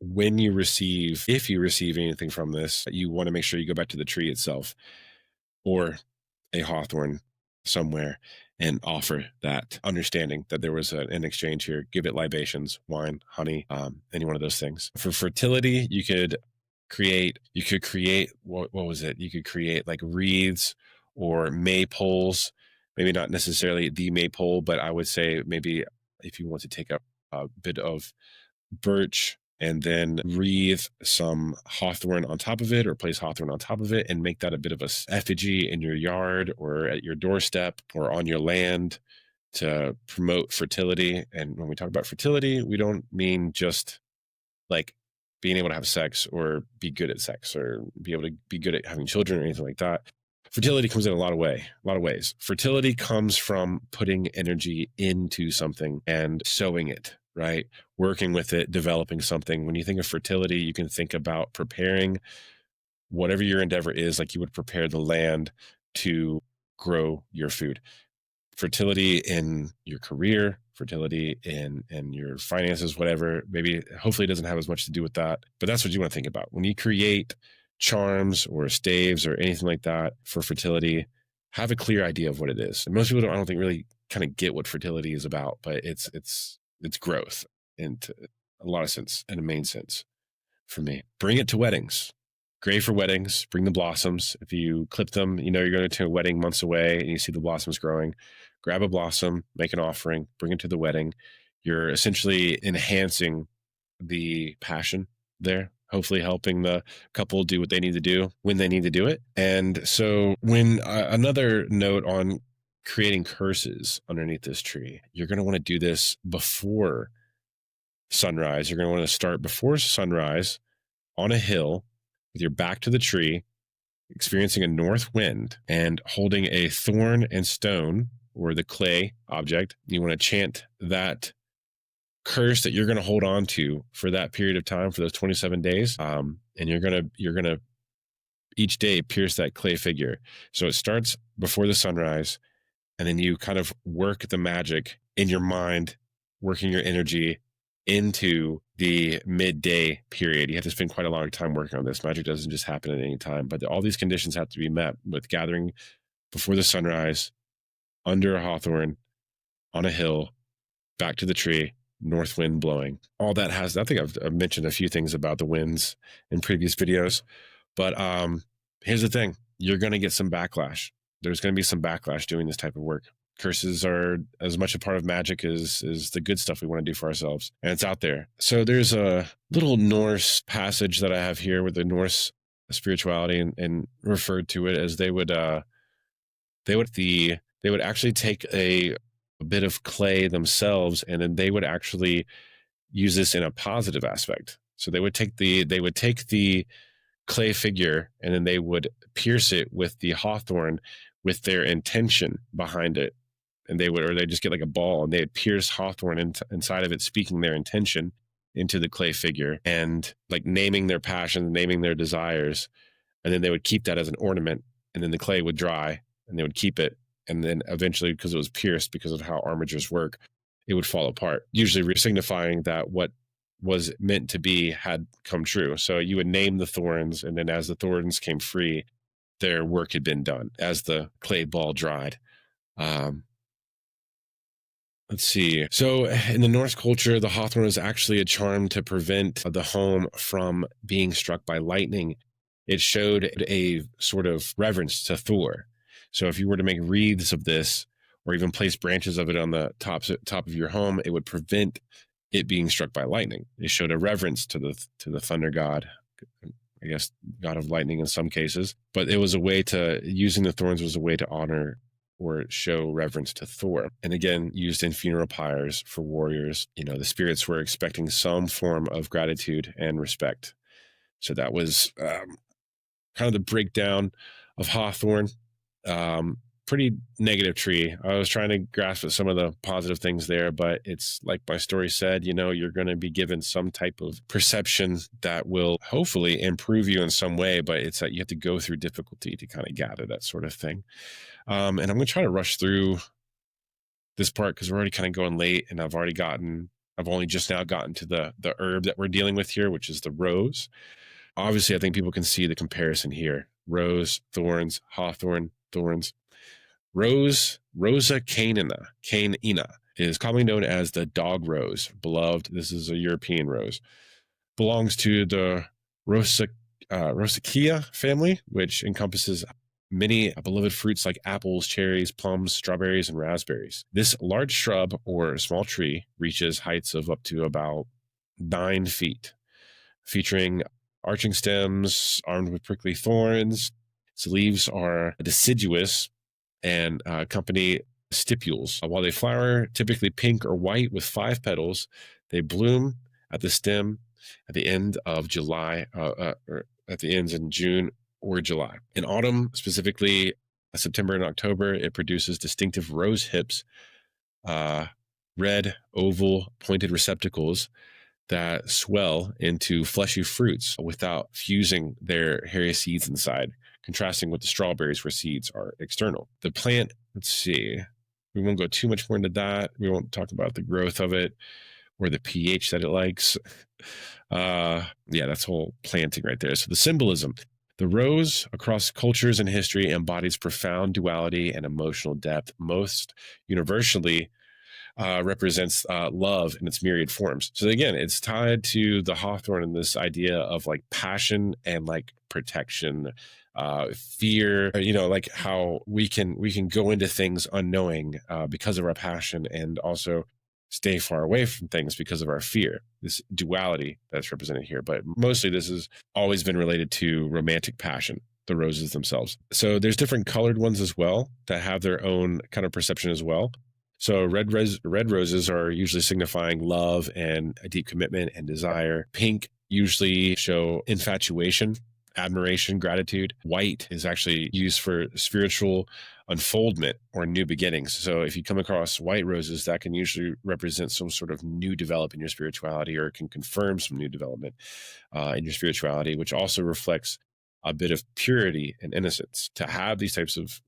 if you receive anything from this, you want to make sure you go back to the tree itself or a hawthorn somewhere and offer that understanding that there was an exchange here. Give it libations, wine, honey, any one of those things. For fertility, you could create what was it? You could create like wreaths or maypoles, maybe not necessarily the maypole, but I would say maybe if you want to take a bit of birch and then wreathe some hawthorn on top of it, or place hawthorn on top of it, and make that a bit of a effigy in your yard or at your doorstep or on your land to promote fertility. And when we talk about fertility, we don't mean just like being able to have sex or be good at sex or be able to be good at having children or anything like that. Fertility comes in a lot of ways. Fertility comes from putting energy into something and sowing it, right? Working with it, developing something. When you think of fertility, you can think about preparing whatever your endeavor is, like you would prepare the land to grow your food. Fertility in your career, fertility in your finances, whatever, maybe hopefully it doesn't have as much to do with that, but that's what you want to think about. When you create charms or staves or anything like that for fertility, have a clear idea of what it is. And most people I don't think really kind of get what fertility is about, but it's growth into a lot of sense, in a main sense for me. Bring it to weddings. Great for weddings. Bring the blossoms. If you clip them, you're going to a wedding months away and you see the blossoms growing. Grab a blossom, make an offering, bring it to the wedding. You're essentially enhancing the passion there, hopefully helping the couple do what they need to do when they need to do it. And so when another note on creating curses underneath this tree, you're going to want to do this before sunrise. You're going to want to start before sunrise on a hill with your back to the tree, experiencing a north wind, and holding a thorn and stone or the clay object. You want to chant that curse that you're going to hold on to for that period of time, for those 27 days. And you're going to each day pierce that clay figure. So it starts before the sunrise, and then you kind of work the magic in your mind, working your energy into the midday period. You have to spend quite a long time working on this. Magic doesn't just happen at any time, but all these conditions have to be met with gathering before the sunrise, under a hawthorn, on a hill, back to the tree, north wind blowing. All that has, I think I've mentioned a few things about the winds in previous videos, but here's the thing. You're going to get some backlash. There's going to be some backlash doing this type of work. Curses are as much a part of magic as the good stuff we want to do for ourselves. And it's out there. So there's a little Norse passage that I have here with the Norse spirituality, and referred to it as they would actually take a bit of clay themselves, and then they would actually use this in a positive aspect. So they would take the clay figure, and then they would pierce it with the hawthorn with their intention behind it. And they just get like a ball, and they'd pierce hawthorn inside of it, speaking their intention into the clay figure, and like naming their passions, naming their desires. And then they would keep that as an ornament, and then the clay would dry, and they would keep it. And then eventually, because it was pierced, because of how armatures work, it would fall apart, usually signifying that what was meant to be had come true. So you would name the thorns, and then as the thorns came free, their work had been done as the clay ball dried. Let's see. So in the Norse culture, the hawthorn was actually a charm to prevent the home from being struck by lightning. It showed a sort of reverence to Thor. So if you were to make wreaths of this, or even place branches of it on the top of your home, it would prevent it being struck by lightning. It showed a reverence to the thunder god, I guess god of lightning in some cases. But it was a way using the thorns was a way to honor or show reverence to Thor. And again, used in funeral pyres for warriors. The spirits were expecting some form of gratitude and respect. So that was kind of the breakdown of hawthorn. Pretty negative tree. I was trying to grasp at some of the positive things there, but it's like my story said, you're going to be given some type of perception that will hopefully improve you in some way, but it's that you have to go through difficulty to kind of gather that sort of thing. And I'm going to try to rush through this part because we're already kind of going late, and I've only just now gotten to the herb that we're dealing with here, which is the rose. Obviously, I think people can see the comparison here. Rose, thorns, hawthorn, thorns. Rose, Rosa cainina, is commonly known as the dog rose, beloved. This is a European rose. Belongs to the Rosaceae family, which encompasses many beloved fruits like apples, cherries, plums, strawberries, and raspberries. This large shrub or small tree reaches heights of up to about 9 feet, featuring arching stems armed with prickly thorns. Its leaves are deciduous and accompany stipules. While they flower typically pink or white with 5 petals, they bloom at the stem at the end of July, or at the ends in June or July. In autumn, specifically September and October, it produces distinctive rose hips, red, oval, pointed receptacles that swell into fleshy fruits without fusing their hairy seeds inside, contrasting with the strawberries where seeds are external. The plant, let's see, we won't go too much more into that. We won't talk about the growth of it or the pH that it likes. That's whole planting right there. So the symbolism. The rose, across cultures and history, embodies profound duality and emotional depth. Most universally represents love in its myriad forms. So again, it's tied to the hawthorn and this idea of like passion and like protection, fear, like how we can go into things unknowing because of our passion, and also stay far away from things because of our fear. This duality that's represented here, but mostly this has always been related to romantic passion, the roses themselves. So there's different colored ones as well that have their own kind of perception as well. So red roses are usually signifying love and a deep commitment and desire. Pink usually show infatuation, admiration, gratitude. White is actually used for spiritual unfoldment or new beginnings. So if you come across white roses, that can usually represent some sort of new development in your spirituality, or it can confirm some new development in your spirituality, which also reflects a bit of purity and innocence. To have these types of,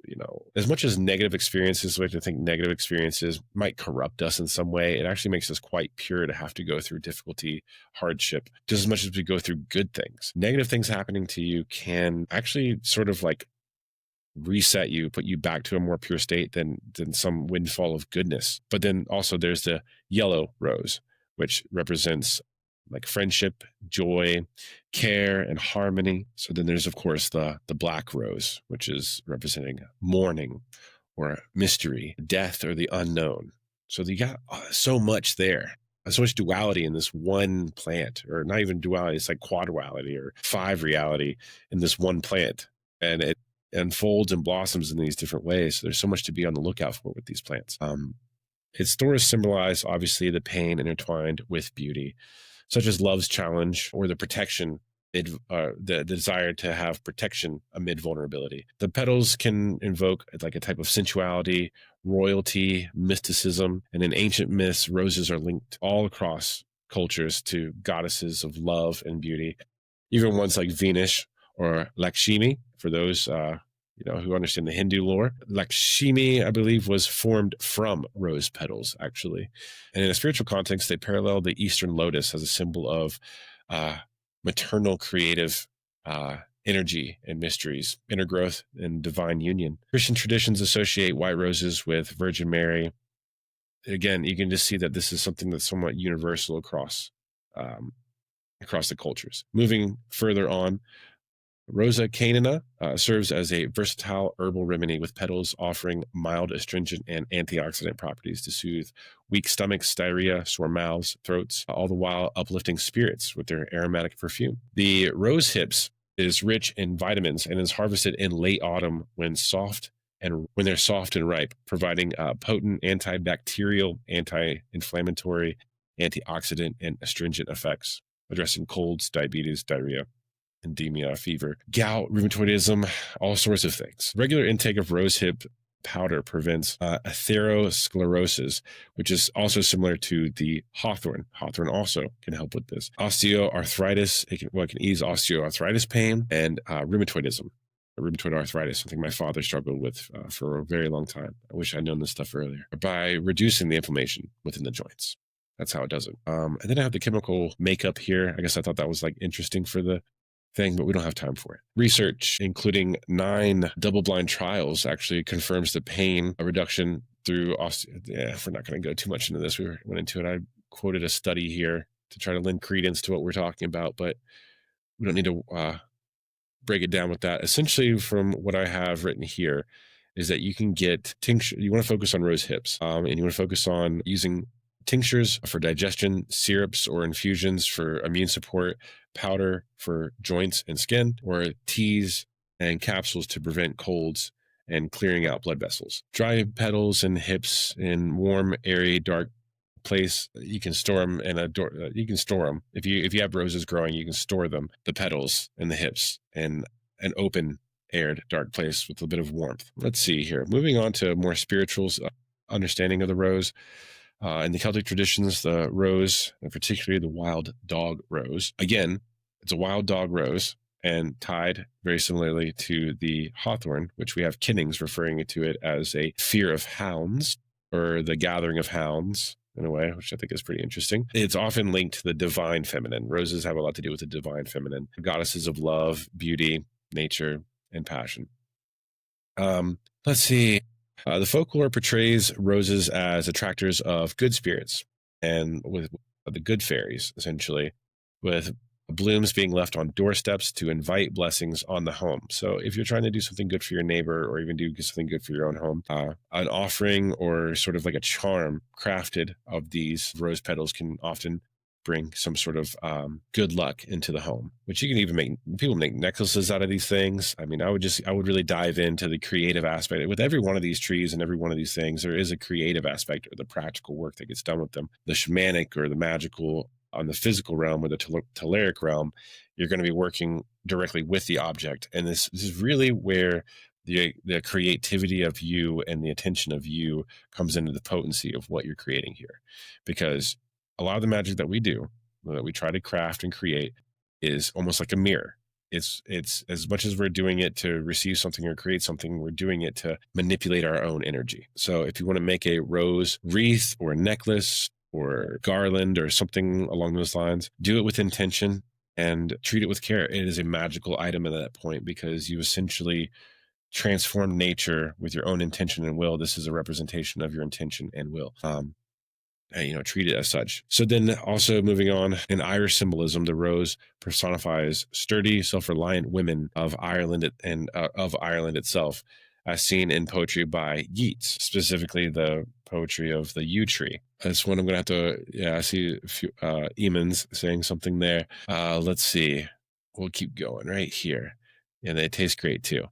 as much as negative experiences, which I think negative experiences might corrupt us in some way, it actually makes us quite pure to have to go through difficulty, hardship, just as much as we go through good things. Negative things happening to you can actually sort of like reset you, put you back to a more pure state than some windfall of goodness. But then also there's the yellow rose, which represents like friendship, joy, care, and harmony. So then there's, of course, the black rose, which is representing mourning or mystery, death, or the unknown. So you got so much there. So much duality in this one plant, or not even duality, it's like quadruality or five reality in this one plant. And it unfolds and blossoms in these different ways. So there's so much to be on the lookout for with these plants. Its stories symbolize, obviously, the pain intertwined with beauty, such as love's challenge or the protection, the desire to have protection amid vulnerability. The petals can invoke like a type of sensuality, royalty, mysticism, and in ancient myths, roses are linked all across cultures to goddesses of love and beauty. Even ones like Venus or Lakshmi, for those who understand the Hindu lore. Lakshmi, I believe, was formed from rose petals, actually. And in a spiritual context, they parallel the Eastern lotus as a symbol of maternal creative energy and mysteries, inner growth, and divine union. Christian traditions associate white roses with Virgin Mary. Again, you can just see that this is something that's somewhat universal across the cultures. Moving further on, Rosa canina serves as a versatile herbal remedy with petals offering mild astringent and antioxidant properties to soothe weak stomachs, diarrhea, sore mouths, throats, all the while uplifting spirits with their aromatic perfume. The rose hips is rich in vitamins and is harvested in late autumn when they're soft and ripe, providing potent antibacterial, anti-inflammatory, antioxidant, and astringent effects, addressing colds, diabetes, diarrhea, endemia, fever, gout, rheumatoidism, all sorts of things. Regular intake of rosehip powder prevents atherosclerosis, which is also similar to the hawthorn. Hawthorn also can help with this. Osteoarthritis, it can ease osteoarthritis pain, and rheumatoidism. Rheumatoid arthritis, something my father struggled with for a very long time. I wish I'd known this stuff earlier. By reducing the inflammation within the joints. That's how it does it. And then I have the chemical makeup here. I guess I thought that was like interesting for the thing, but we don't have time for it. Research, including 9 double-blind trials, actually confirms the pain reduction through we're not going to go too much into this. We went into it. I quoted a study here to try to lend credence to what we're talking about, but we don't need to break it down with that. Essentially, from what I have written here, is that you can get tincture. You want to focus on rose hips, and you want to focus on using tinctures for digestion, syrups or infusions for immune support, powder for joints and skin, or teas and capsules to prevent colds and clearing out blood vessels. Dry petals and hips in warm, airy, dark place. You can store them in you can store them. If you have roses growing, you can store them, the petals and the hips, in an open, aired, dark place with a bit of warmth. Let's see here. Moving on to more spiritual understanding of the rose. In the Celtic traditions, the rose, and particularly the wild dog rose, again, it's a wild dog rose and tied very similarly to the hawthorn, which we have Kinnings referring to it as a fear of hounds, or the gathering of hounds in a way, which I think is pretty interesting. It's often linked to the divine feminine. Roses have a lot to do with the divine feminine, goddesses of love, beauty, nature, and passion. Let's see. The folklore portrays roses as attractors of good spirits and with the good fairies, essentially, with blooms being left on doorsteps to invite blessings on the home. So if you're trying to do something good for your neighbor, or even do something good for your own home, an offering or sort of like a charm crafted of these rose petals can often bring some sort of good luck into the home, which you can even people make necklaces out of these things. I mean, I would really dive into the creative aspect. With every one of these trees and every one of these things, there is a creative aspect or the practical work that gets done with them. The shamanic or the magical on the physical realm or the telluric realm, you're going to be working directly with the object. And this is really where the creativity of you and the attention of you comes into the potency of what you're creating here. Because a lot of the magic that we do, that we try to craft and create, is almost like a mirror. It's as much as we're doing it to receive something or create something, we're doing it to manipulate our own energy. So if you want to make a rose wreath or a necklace or garland or something along those lines, do it with intention and treat it with care. It is a magical item at that point, because you essentially transform nature with your own intention and will. This is a representation of your intention and will. And, treat it as such. So then also moving on, in Irish symbolism, the rose personifies sturdy, self-reliant women of Ireland and of Ireland itself, as seen in poetry by Yeats, specifically the poetry of the yew tree. That's one I'm going to have to, I see a few Eamon's saying something there. Let's see. We'll keep going right here. And they taste great too.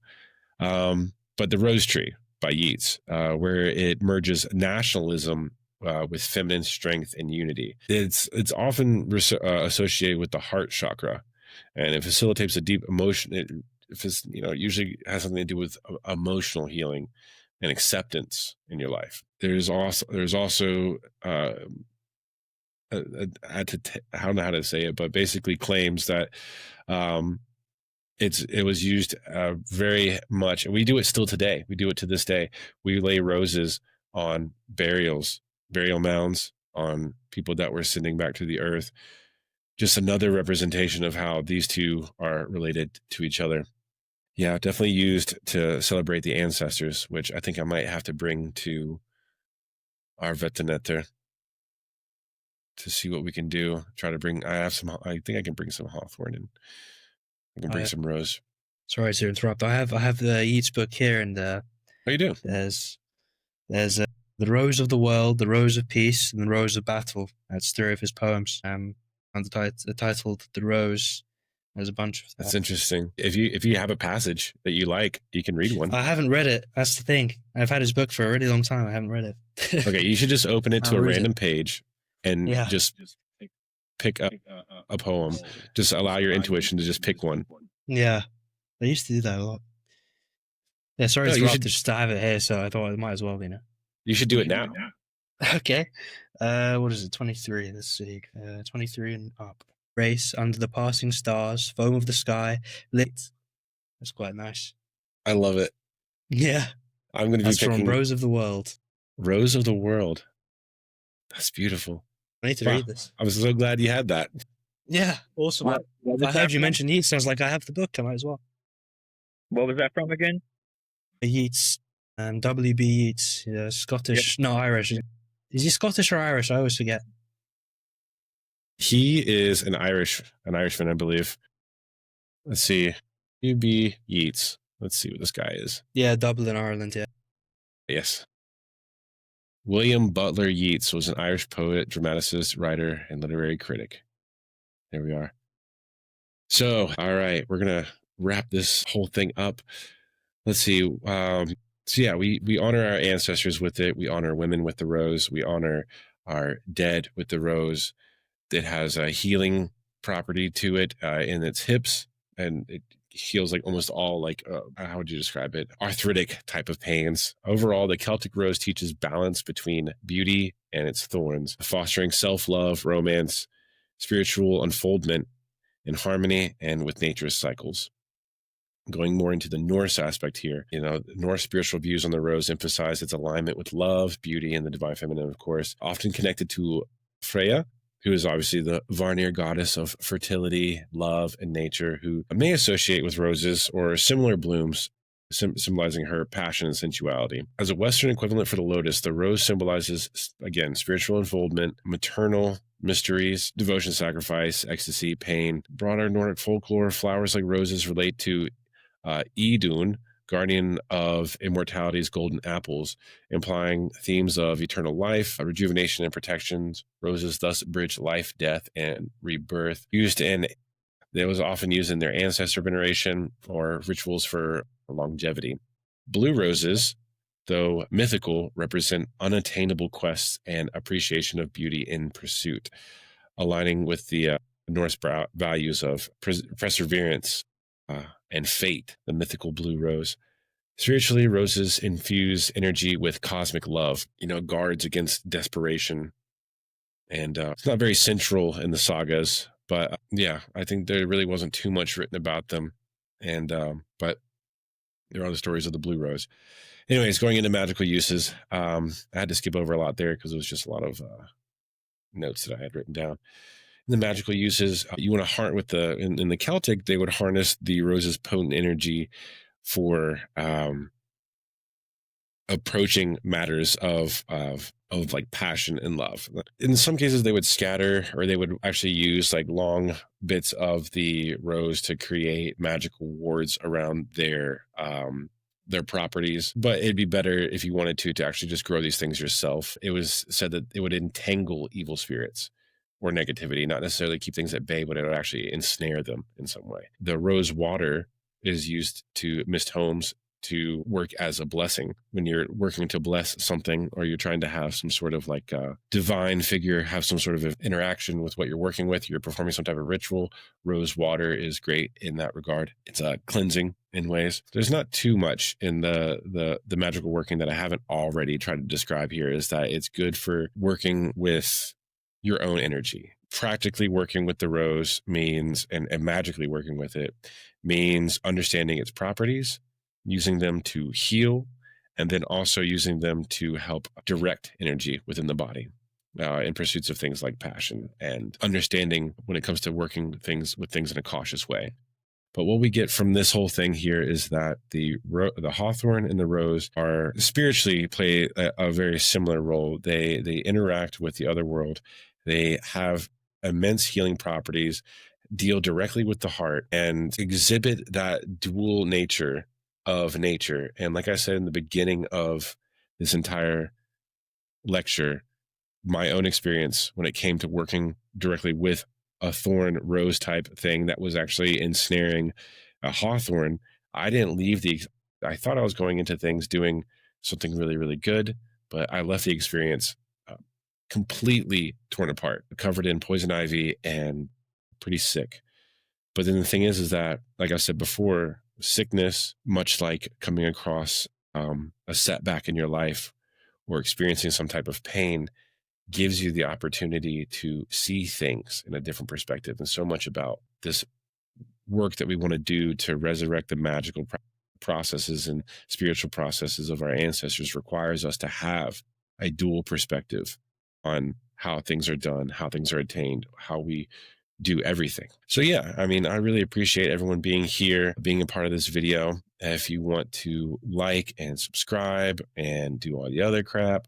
But the rose tree by Yeats, where it merges nationalism with feminine strength and unity. It's often associated with the heart chakra, and it facilitates a deep emotion. It usually has something to do with emotional healing and acceptance in your life. There's also I don't know how to say it, but basically claims that it was used very much, and we do it still today. We do it to this day. We lay roses on burial mounds, on people that were sending back to the earth. Just another representation of how these two are related to each other. Yeah, definitely used to celebrate the ancestors, which I think I might have to bring to our Vetenetter to see what we can do. Try to bring, I think I can bring some Hawthorn, and I can bring some Rose. Sorry to interrupt. I have the Yeats book here, and oh, you do? There's the Rose of the World, the Rose of Peace, and the Rose of Battle. That's 3 of his poems. And titled The Rose. There's a bunch of that. That's interesting. If you have a passage that you like, you can read one. I haven't read it. That's the thing. I've had his book for a really long time. I haven't read it. Okay, you should just open it to a random page and just pick up a poem. Just allow your intuition to just pick one. Yeah, I used to do that a lot. Yeah, sorry to interrupt. Just to have it here, so I thought it might as well, You should do it now. Okay. What is it? 23. Let's see. 23 and up. Race under the passing stars, foam of the sky, lit. That's quite nice. I love it. Yeah. I'm going to be picking from Rose of the World. Rose of the World. That's beautiful. I need to read this. I was so glad you had that. Yeah, awesome. I heard you mention Yeats. Sounds like I have the book. I might as well. What was that from again? Yeats. W.B. Yeats. Scottish. No, Irish. Is he Scottish or Irish? I always forget. He is an Irishman, I believe. Let's see. W.B. Yeats. Let's see what this guy is. Yeah, Dublin, Ireland, yeah. Yes. William Butler Yeats was an Irish poet, dramatist, writer, and literary critic. There we are. So, all right, we're going to wrap this whole thing up. Let's see. So yeah, we honor our ancestors with it. We honor women with the rose. We honor our dead with the rose. It has a healing property to it in its hips, and it heals like almost all how would you describe it? Arthritic type of pains. Overall, the Celtic rose teaches balance between beauty and its thorns, fostering self-love, romance, spiritual unfoldment in harmony and with nature's cycles. Going more into the Norse aspect here, Norse spiritual views on the rose emphasize its alignment with love, beauty, and the divine feminine, of course, often connected to Freya, who is obviously the Vanir goddess of fertility, love, and nature, who may associate with roses or similar blooms, symbolizing her passion and sensuality. As a Western equivalent for the lotus, the rose symbolizes, again, spiritual unfoldment, maternal mysteries, devotion, sacrifice, ecstasy, pain. Broader Nordic folklore, flowers like roses relate to Idun, guardian of immortality's golden apples, implying themes of eternal life, rejuvenation, and protection. Roses thus bridge life, death, and rebirth. It was often used in their ancestor veneration or rituals for longevity. Blue roses, though mythical, represent unattainable quests and appreciation of beauty in pursuit, aligning with the Norse values of perseverance and fate. The mythical blue rose Spiritually, roses infuse energy with cosmic love, guards against desperation. And it's not very central in the sagas, but yeah, I think there really wasn't too much written about them. And, but there are the stories of the blue rose. Anyways, going into magical uses, I had to skip over a lot there because it was just a lot of notes that I had written down. The magical uses, you want to harness with in the Celtic, they would harness the rose's potent energy for approaching matters of like passion and love. In some cases, they would scatter, or they would actually use like long bits of the rose to create magical wards around their properties. But it'd be better if you wanted to actually just grow these things yourself. It was said that it would entangle evil spirits or negativity, not necessarily keep things at bay, but it would actually ensnare them in some way. The rose water is used to mist homes, to work as a blessing. When you're working to bless something, or you're trying to have some sort of like a divine figure have some sort of interaction with what you're working with, you're performing some type of ritual, rose water is great in that regard. It's cleansing in ways. There's not too much in the magical working that I haven't already tried to describe here. Is that it's good for working with your own energy. Practically working with the rose means, and magically working with it means understanding its properties, using them to heal, and then also using them to help direct energy within the body in pursuits of things like passion and understanding when it comes to working with things in a cautious way. But what we get from this whole thing here is that the hawthorn and the rose are spiritually play a very similar role. They interact with the other world. They have immense healing properties, deal directly with the heart, and exhibit that dual nature of nature. And like I said in the beginning of this entire lecture, my own experience when it came to working directly with a thorn rose type thing that was actually ensnaring a hawthorn, I didn't leave I thought I was going into things doing something really, really good, but I left the experience completely torn apart, covered in poison ivy and pretty sick. But then the thing is that, like I said before, sickness, much like coming across a setback in your life or experiencing some type of pain, gives you the opportunity to see things in a different perspective. And so much about this work that we want to do to resurrect the magical processes and spiritual processes of our ancestors requires us to have a dual perspective on how things are done, how things are attained, how we do everything. So yeah, I mean, I really appreciate everyone being here, being a part of this video. If you want to like and subscribe and do all the other crap,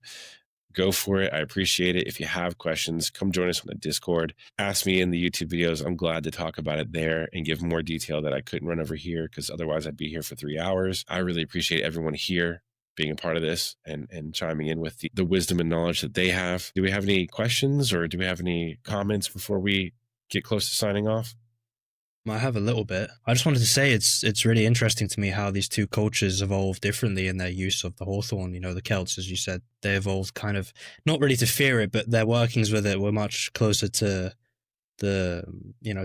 go for it. I appreciate it. If you have questions, come join us on the Discord. Ask me in the YouTube videos. I'm glad to talk about it there and give more detail that I couldn't run over here, because otherwise I'd be here for 3 hours. I really appreciate everyone here being a part of this and chiming in with the wisdom and knowledge that they have. Do we have any questions, or do we have any comments before we get close to signing off? I have a little bit. I just wanted to say it's really interesting to me how these two cultures evolved differently in their use of the hawthorn. The Celts, as you said, they evolved kind of not really to fear it, but their workings with it were much closer to the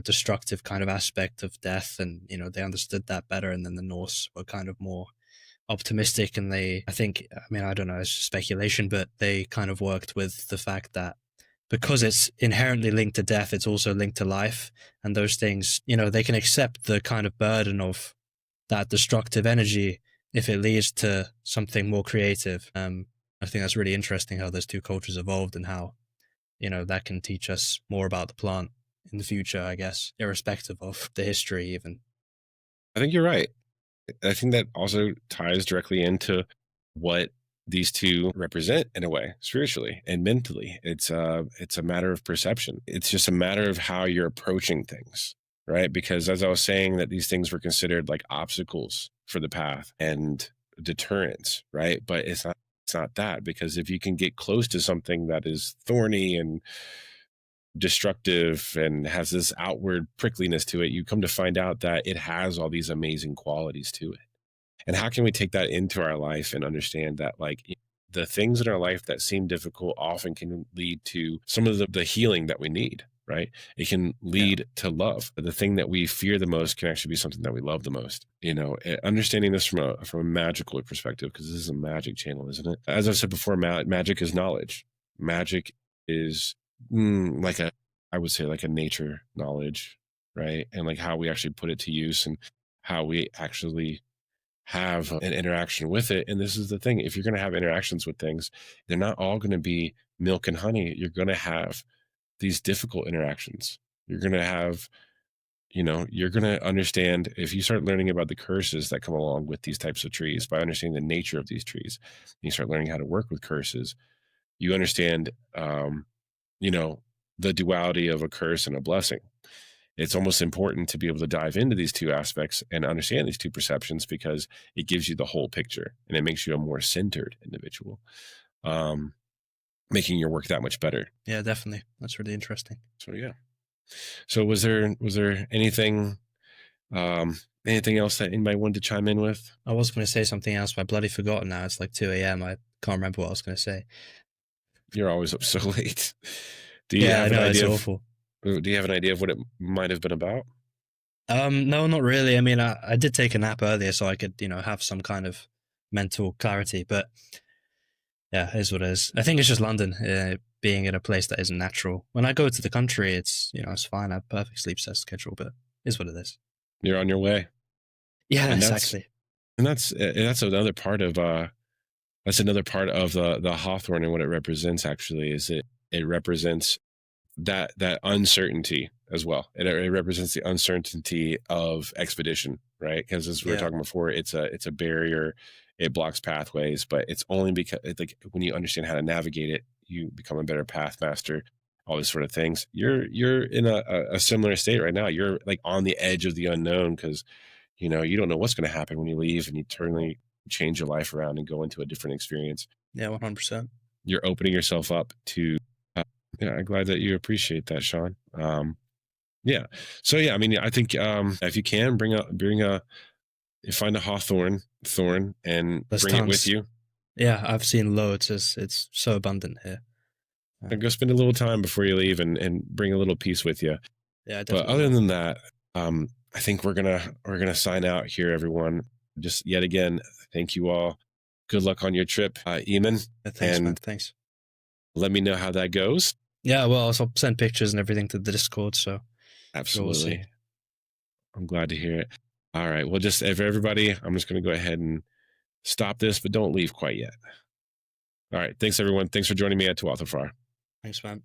destructive kind of aspect of death, and they understood that better. And then the Norse were kind of more optimistic, and I don't know, it's speculation, but they kind of worked with the fact that because it's inherently linked to death, it's also linked to life. And those things, they can accept the kind of burden of that destructive energy if it leads to something more creative. I think that's really interesting how those two cultures evolved, and how, that can teach us more about the plant in the future, I guess, irrespective of the history even. I think you're right. I think that also ties directly into what these two represent in a way, spiritually and mentally. It's a matter of perception. It's just a matter of how you're approaching things, right? Because as I was saying, that these things were considered like obstacles for the path and deterrents, right? But it's not that, because if you can get close to something that is thorny and destructive and has this outward prickliness to it, you come to find out that it has all these amazing qualities to it. And how can we take that into our life and understand that, like, the things in our life that seem difficult often can lead to some of the healing that we need, right? It can lead to love. The thing that we fear the most can actually be something that we love the most. Understanding this from a magical perspective, because this is a magic channel, isn't it? As I've said before, magic is knowledge. Magic is I would say like a nature knowledge, right? And like how we actually put it to use and how we actually have an interaction with it. And this is the thing: if you're going to have interactions with things, they're not all going to be milk and honey. You're going to have these difficult interactions. You're going to have, you're going to understand, if you start learning about the curses that come along with these types of trees, by understanding the nature of these trees, and you start learning how to work with curses, you understand, the duality of a curse and a blessing. It's almost important to be able to dive into these two aspects and understand these two perceptions, because it gives you the whole picture and it makes you a more centered individual, making your work that much better. Yeah, definitely. That's really interesting. So yeah. So was there anything else that anybody wanted to chime in with? I was going to say something else, but I bloody forgotten now. It's like 2 a.m. I can't remember what I was going to say. You're always up so late. Do you have an idea of what it might have been about? No, not really. I mean, I did take a nap earlier, so I could, have some kind of mental clarity. But yeah, it is what it is. I think it's just London, being in a place that isn't natural. When I go to the country, it's it's fine. I have a perfect sleep schedule, but it is what it is. You're on your way. Yeah, and exactly. That's another part of the Hawthorn, and what it represents. Actually, is it represents that uncertainty as well. It represents the uncertainty of expedition, right? Because as we were talking before, it's a barrier. It blocks pathways, but it's only because when you understand how to navigate it, you become a better path master. All these sort of things. You're in a similar state right now. You're like on the edge of the unknown, because you don't know what's going to happen when you leave and you totally change your life around and go into a different experience. Yeah, 100%. You're opening yourself up to. I'm glad that you appreciate that, Sean. Yeah. So yeah, I mean, I think if you can find a Hawthorn thorn and bring it with you. Yeah, I've seen loads. It's so abundant here. And go spend a little time before you leave and bring a little piece with you. Yeah, definitely. But other than that, I think we're gonna sign out here, everyone. Just yet again, thank you all. Good luck on your trip, Eamon. Thanks, man. Thanks. Let me know how that goes. Yeah, well, I'll send pictures and everything to the Discord. So absolutely, I'm glad to hear it. All right, well, just for everybody, I'm just going to go ahead and stop this, but don't leave quite yet. All right, thanks everyone. Thanks for joining me at Tuatha Far. Thanks, man.